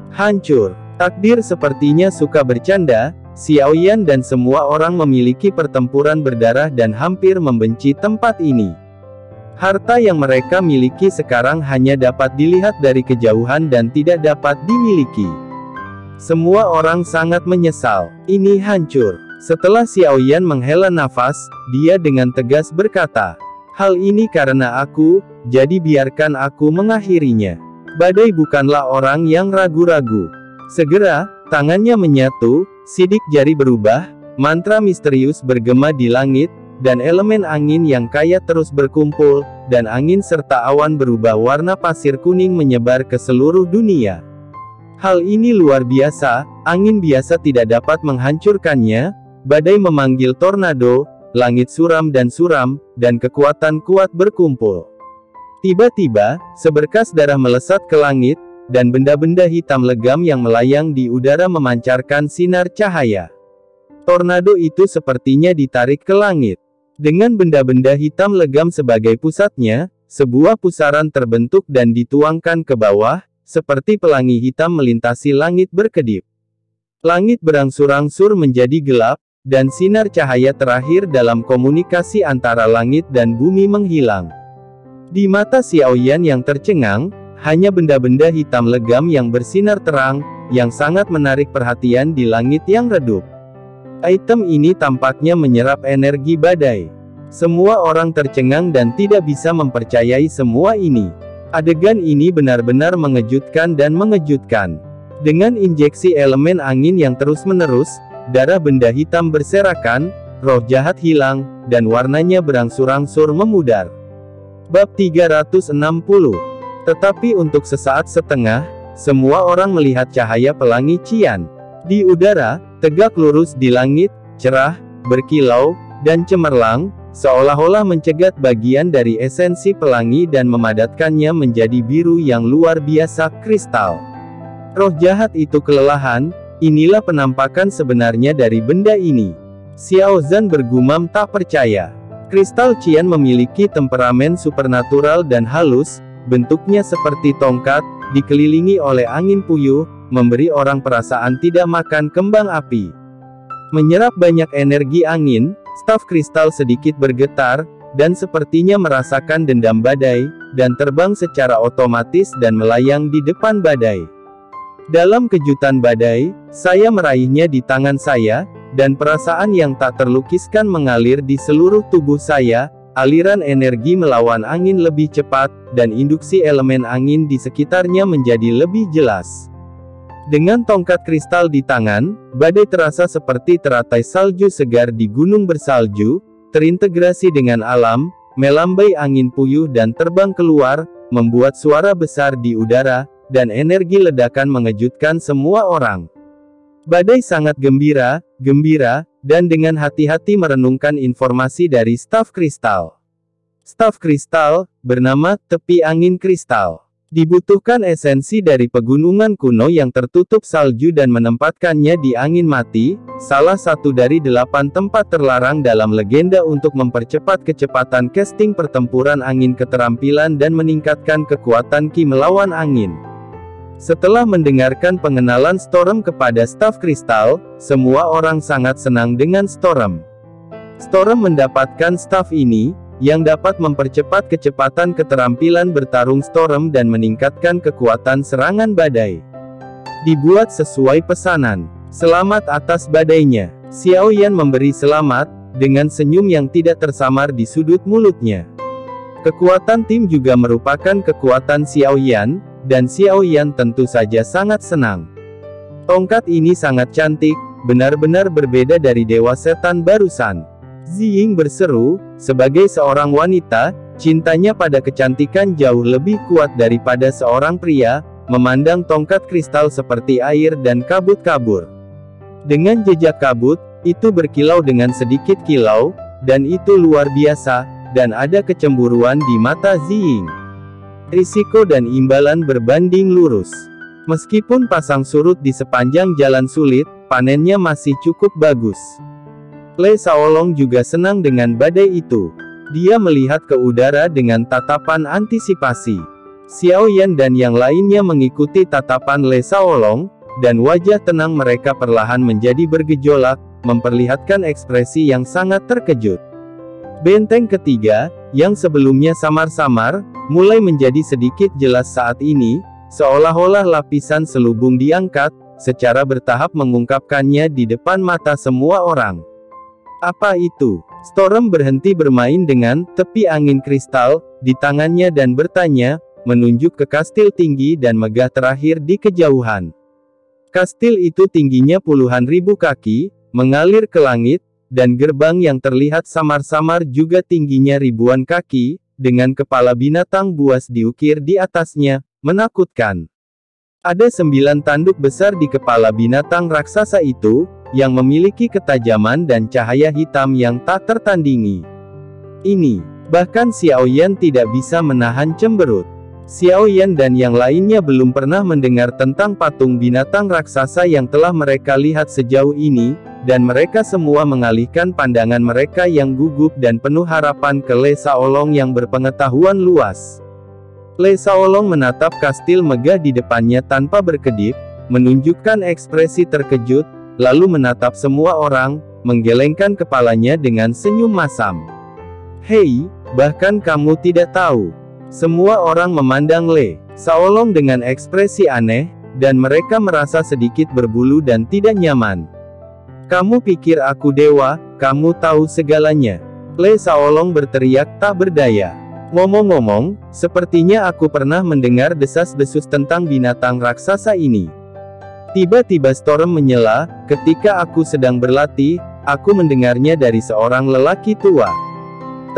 Hancur. Takdir sepertinya suka bercanda, Xiao Yan dan semua orang memiliki pertempuran berdarah dan hampir membenci tempat ini. Harta yang mereka miliki sekarang hanya dapat dilihat dari kejauhan dan tidak dapat dimiliki. Semua orang sangat menyesal. Ini hancur. Setelah Xiao Yan menghela nafas, dia dengan tegas berkata, hal ini karena aku, jadi biarkan aku mengakhirinya. Badai bukanlah orang yang ragu-ragu. Segera, tangannya menyatu, sidik jari berubah, mantra misterius bergema di langit, dan elemen angin yang kaya terus berkumpul, dan angin serta awan berubah warna pasir kuning menyebar ke seluruh dunia. Hal ini luar biasa, angin biasa tidak dapat menghancurkannya, badai memanggil tornado, langit suram, dan kekuatan kuat berkumpul. Tiba-tiba, seberkas darah melesat ke langit, dan benda-benda hitam legam yang melayang di udara memancarkan sinar cahaya. Tornado itu sepertinya ditarik ke langit. Dengan benda-benda hitam legam sebagai pusatnya, sebuah pusaran terbentuk dan dituangkan ke bawah, seperti pelangi hitam melintasi langit berkedip. Langit berangsur-angsur menjadi gelap, dan sinar cahaya terakhir dalam komunikasi antara langit dan bumi menghilang. Di mata Xiaoyan yang tercengang, hanya benda-benda hitam legam yang bersinar terang, yang sangat menarik perhatian di langit yang redup. Item ini tampaknya menyerap energi badai. Semua orang tercengang dan tidak bisa mempercayai semua ini. Adegan ini benar-benar mengejutkan dan mengejutkan. Dengan injeksi elemen angin yang terus-menerus, darah benda hitam berserakan, roh jahat hilang, dan warnanya berangsur-angsur memudar. Bab 360. Tetapi untuk sesaat setengah, semua orang melihat cahaya pelangi Qian. Di udara, tegak lurus di langit, cerah, berkilau, dan cemerlang, seolah-olah mencegat bagian dari esensi pelangi dan memadatkannya menjadi biru yang luar biasa, kristal. Roh jahat itu kelelahan, inilah penampakan sebenarnya dari benda ini. Xiao Zhan bergumam tak percaya. Kristal Qian memiliki temperamen supernatural dan halus, bentuknya seperti tongkat, dikelilingi oleh angin puyuh, memberi orang perasaan tidak makan kembang api. Menyerap banyak energi angin, staf kristal sedikit bergetar, dan sepertinya merasakan dendam badai, dan terbang secara otomatis dan melayang di depan badai. Dalam kejutan badai, saya meraihnya di tangan saya, dan perasaan yang tak terlukiskan mengalir di seluruh tubuh saya, aliran energi melawan angin lebih cepat, dan induksi elemen angin di sekitarnya menjadi lebih jelas. Dengan tongkat kristal di tangan, badai terasa seperti teratai salju segar di gunung bersalju, terintegrasi dengan alam, melambai angin puyuh dan terbang keluar, membuat suara besar di udara, dan energi ledakan mengejutkan semua orang. Badai sangat gembira, dan dengan hati-hati merenungkan informasi dari staf kristal. Staf kristal, bernama tepi angin kristal. Dibutuhkan esensi dari pegunungan kuno yang tertutup salju dan menempatkannya di angin mati, salah satu dari 8 tempat terlarang dalam legenda untuk mempercepat kecepatan casting pertempuran angin, keterampilan dan meningkatkan kekuatan Qi melawan angin. Setelah mendengarkan pengenalan Storm kepada staf kristal, semua orang sangat senang dengan Storm. Storm mendapatkan staf ini, yang dapat mempercepat kecepatan keterampilan bertarung Storm dan meningkatkan kekuatan serangan badai. Dibuat sesuai pesanan. Selamat atas badainya. Xiaoyan memberi selamat, dengan senyum yang tidak tersamar di sudut mulutnya. Kekuatan tim juga merupakan kekuatan Xiaoyan, dan Xiaoyan tentu saja sangat senang. Tongkat ini sangat cantik, benar-benar berbeda dari Dewa Setan barusan. Ziying berseru, sebagai seorang wanita, cintanya pada kecantikan jauh lebih kuat daripada seorang pria, memandang tongkat kristal seperti air dan kabut-kabur. Dengan jejak kabut, itu berkilau dengan sedikit kilau, dan itu luar biasa, dan ada kecemburuan di mata Ziying. Risiko dan imbalan berbanding lurus. Meskipun pasang surut di sepanjang jalan sulit, panennya masih cukup bagus. Le Shaolong juga senang dengan badai itu. Dia melihat ke udara dengan tatapan antisipasi. Xiaoyan dan yang lainnya mengikuti tatapan Le Shaolong, dan wajah tenang mereka perlahan menjadi bergejolak, memperlihatkan ekspresi yang sangat terkejut. Benteng ketiga, yang sebelumnya samar-samar, mulai menjadi sedikit jelas saat ini, seolah-olah lapisan selubung diangkat, secara bertahap mengungkapkannya di depan mata semua orang. Apa itu? Storm berhenti bermain dengan tepi angin kristal di tangannya dan bertanya, menunjuk ke kastil tinggi dan megah terakhir di kejauhan. Kastil itu tingginya puluhan ribu kaki, mengalir ke langit, dan gerbang yang terlihat samar-samar juga tingginya ribuan kaki, dengan kepala binatang buas diukir di atasnya, menakutkan. Ada 9 tanduk besar di kepala binatang raksasa itu, yang memiliki ketajaman dan cahaya hitam yang tak tertandingi. Bahkan Xiao Yan tidak bisa menahan cemberut. Xiao Yan dan yang lainnya belum pernah mendengar tentang patung binatang raksasa yang telah mereka lihat sejauh ini, dan mereka semua mengalihkan pandangan mereka yang gugup dan penuh harapan ke Le Shaolong yang berpengetahuan luas. Le Shaolong menatap kastil megah di depannya tanpa berkedip, menunjukkan ekspresi terkejut, lalu menatap semua orang, menggelengkan kepalanya dengan senyum masam. "Hei, bahkan kamu tidak tahu." Semua orang memandang Le Shaolong dengan ekspresi aneh, dan mereka merasa sedikit berbulu dan tidak nyaman. "Kamu pikir aku dewa, kamu tahu segalanya." Le Shaolong berteriak tak berdaya. "Ngomong-ngomong, sepertinya aku pernah mendengar desas-desus tentang binatang raksasa ini." Tiba-tiba Storm menyela, "Ketika aku sedang berlatih, aku mendengarnya dari seorang lelaki tua."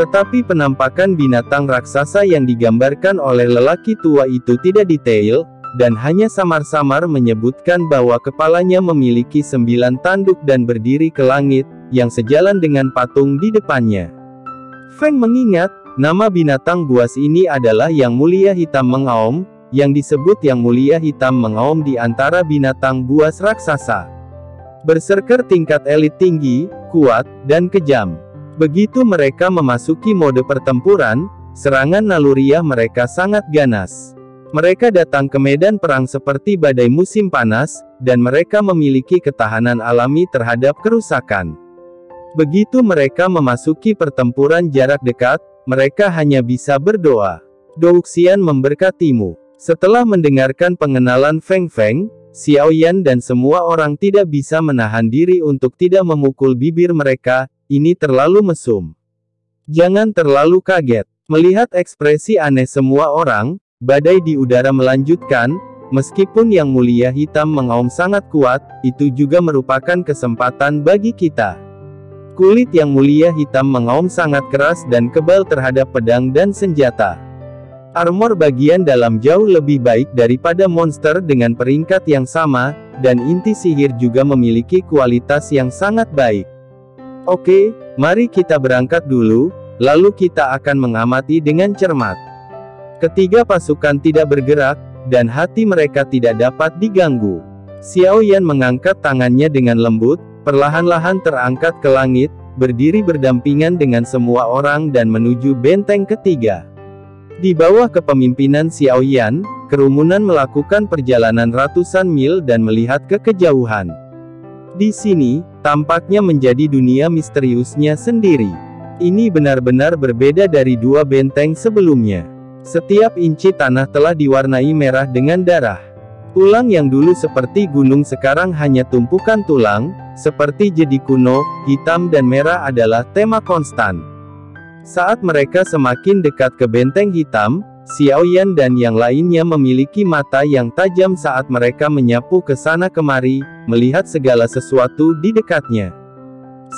Tetapi penampakan binatang raksasa yang digambarkan oleh lelaki tua itu tidak detail, dan hanya samar-samar menyebutkan bahwa kepalanya memiliki 9 tanduk dan berdiri ke langit, yang sejalan dengan patung di depannya. Feng mengingat, nama binatang buas ini adalah Yang Mulia Hitam Mengaum, yang disebut Yang Mulia Hitam Mengaum di antara binatang buas raksasa. Berserker tingkat elit tinggi, kuat, dan kejam. Begitu mereka memasuki mode pertempuran, serangan naluriah mereka sangat ganas. Mereka datang ke medan perang seperti badai musim panas, dan mereka memiliki ketahanan alami terhadap kerusakan. Begitu mereka memasuki pertempuran jarak dekat, mereka hanya bisa berdoa. Douxian memberkatimu. Setelah mendengarkan pengenalan Feng Feng, Xiao Yan dan semua orang tidak bisa menahan diri untuk tidak memukul bibir mereka. Ini terlalu mesum. Jangan terlalu kaget. Melihat ekspresi aneh semua orang, badai di udara melanjutkan, "Meskipun Yang Mulia Hitam Mengaum sangat kuat, itu juga merupakan kesempatan bagi kita. Kulit Yang Mulia Hitam Mengaum sangat keras dan kebal terhadap pedang dan senjata. Armor bagian dalam jauh lebih baik daripada monster dengan peringkat yang sama, dan inti sihir juga memiliki kualitas yang sangat baik. Oke, mari kita berangkat dulu, lalu kita akan mengamati dengan cermat." Ketiga pasukan tidak bergerak, dan hati mereka tidak dapat diganggu. Xiao Yan mengangkat tangannya dengan lembut, perlahan-lahan terangkat ke langit, berdiri berdampingan dengan semua orang dan menuju benteng ketiga. Di bawah kepemimpinan Xiao Yan, kerumunan melakukan perjalanan ratusan mil dan melihat ke kejauhan. Di sini, tampaknya menjadi dunia misteriusnya sendiri. Ini benar-benar berbeda dari 2 benteng sebelumnya. Setiap inci tanah telah diwarnai merah dengan darah. Tulang yang dulu seperti gunung sekarang hanya tumpukan tulang, seperti jedi kuno, hitam dan merah adalah tema konstan. Saat mereka semakin dekat ke benteng hitam, Xiao Yan dan yang lainnya memiliki mata yang tajam saat mereka menyapu ke sana kemari, melihat segala sesuatu di dekatnya.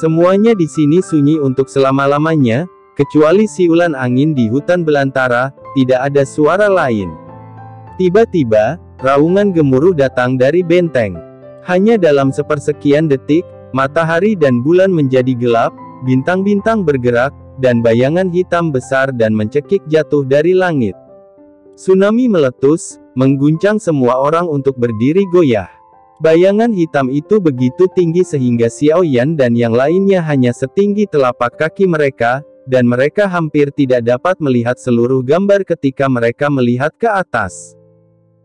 Semuanya di sini sunyi untuk selama-lamanya, kecuali siulan angin di hutan belantara, tidak ada suara lain. Tiba-tiba, raungan gemuruh datang dari benteng. Hanya dalam sepersekian detik, matahari dan bulan menjadi gelap, bintang-bintang bergerak, dan bayangan hitam besar dan mencekik jatuh dari langit. Tsunami meletus, mengguncang semua orang untuk berdiri goyah. Bayangan hitam itu begitu tinggi sehingga Xiao Yan dan yang lainnya hanya setinggi telapak kaki mereka, dan mereka hampir tidak dapat melihat seluruh gambar ketika mereka melihat ke atas.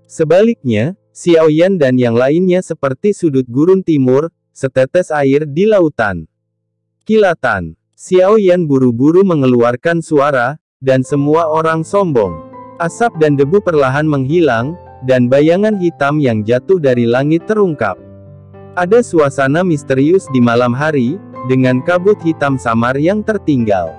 Sebaliknya, Xiao Yan dan yang lainnya seperti sudut gurun timur, setetes air di lautan. Kilatan. Xiao Yan buru-buru mengeluarkan suara, dan semua orang sombong. Asap dan debu perlahan menghilang, dan bayangan hitam yang jatuh dari langit terungkap. Ada suasana misterius di malam hari, dengan kabut hitam samar yang tertinggal.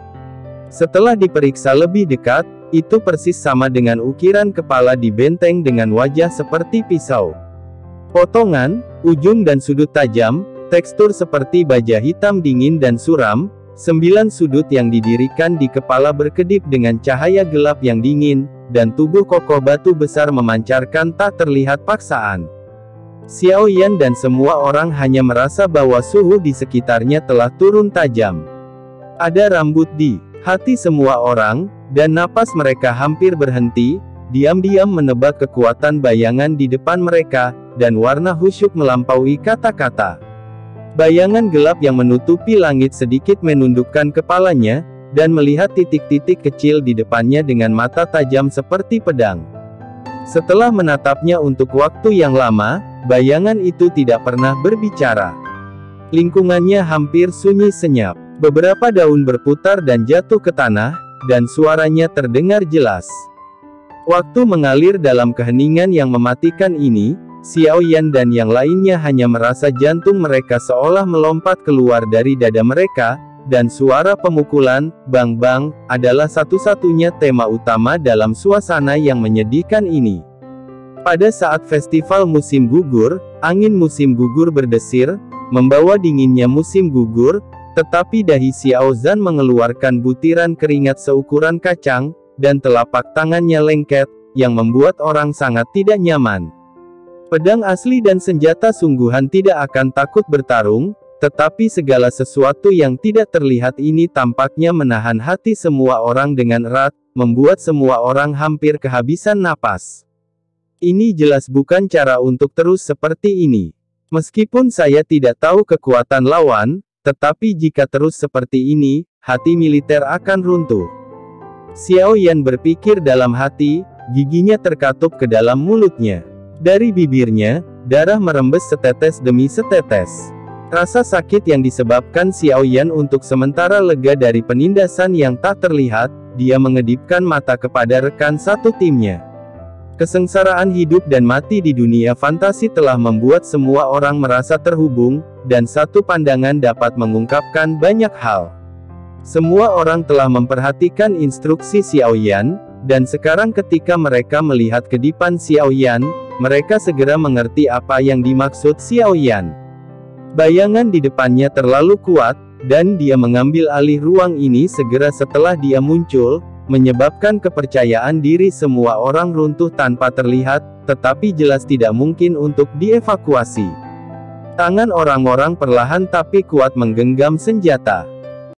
Setelah diperiksa lebih dekat, itu persis sama dengan ukiran kepala di benteng dengan wajah seperti pisau. Potongan, ujung dan sudut tajam, tekstur seperti baja hitam dingin dan suram, 9 sudut yang didirikan di kepala berkedip dengan cahaya gelap yang dingin, dan tubuh kokoh batu besar memancarkan tak terlihat paksaan. Xiao Yan dan semua orang hanya merasa bahwa suhu di sekitarnya telah turun tajam. Ada rambut di hati semua orang, dan napas mereka hampir berhenti, diam-diam menebak kekuatan bayangan di depan mereka, dan warna khusyuk melampaui kata-kata. Bayangan gelap yang menutupi langit sedikit menundukkan kepalanya, dan melihat titik-titik kecil di depannya dengan mata tajam seperti pedang. Setelah menatapnya untuk waktu yang lama, bayangan itu tidak pernah berbicara. Lingkungannya hampir sunyi senyap. Beberapa daun berputar dan jatuh ke tanah, dan suaranya terdengar jelas. Waktu mengalir dalam keheningan yang mematikan ini, Xiao Yan dan yang lainnya hanya merasa jantung mereka seolah melompat keluar dari dada mereka, dan suara pemukulan, bang-bang, adalah satu-satunya tema utama dalam suasana yang menyedihkan ini. Pada saat festival musim gugur, angin musim gugur berdesir, membawa dinginnya musim gugur, tetapi dahi Xiao Zhan mengeluarkan butiran keringat seukuran kacang, dan telapak tangannya lengket, yang membuat orang sangat tidak nyaman. Pedang asli dan senjata sungguhan tidak akan takut bertarung, tetapi segala sesuatu yang tidak terlihat ini tampaknya menahan hati semua orang dengan erat, membuat semua orang hampir kehabisan napas. Ini jelas bukan cara untuk terus seperti ini. Meskipun saya tidak tahu kekuatan lawan, tetapi jika terus seperti ini, hati militer akan runtuh. Xiao Yan berpikir dalam hati, giginya terkatup ke dalam mulutnya. Dari bibirnya, darah merembes setetes demi setetes. Rasa sakit yang disebabkan Xiao Yan untuk sementara lega dari penindasan yang tak terlihat, dia mengedipkan mata kepada rekan satu timnya. Kesengsaraan hidup dan mati di dunia fantasi telah membuat semua orang merasa terhubung, dan satu pandangan dapat mengungkapkan banyak hal. Semua orang telah memperhatikan instruksi Xiao Yan, dan sekarang ketika mereka melihat kedipan Xiao Yan, mereka segera mengerti apa yang dimaksud Xiao Yan. Bayangan di depannya terlalu kuat, dan dia mengambil alih ruang ini segera setelah dia muncul, menyebabkan kepercayaan diri semua orang runtuh tanpa terlihat, tetapi jelas tidak mungkin untuk dievakuasi. Tangan orang-orang perlahan tapi kuat menggenggam senjata.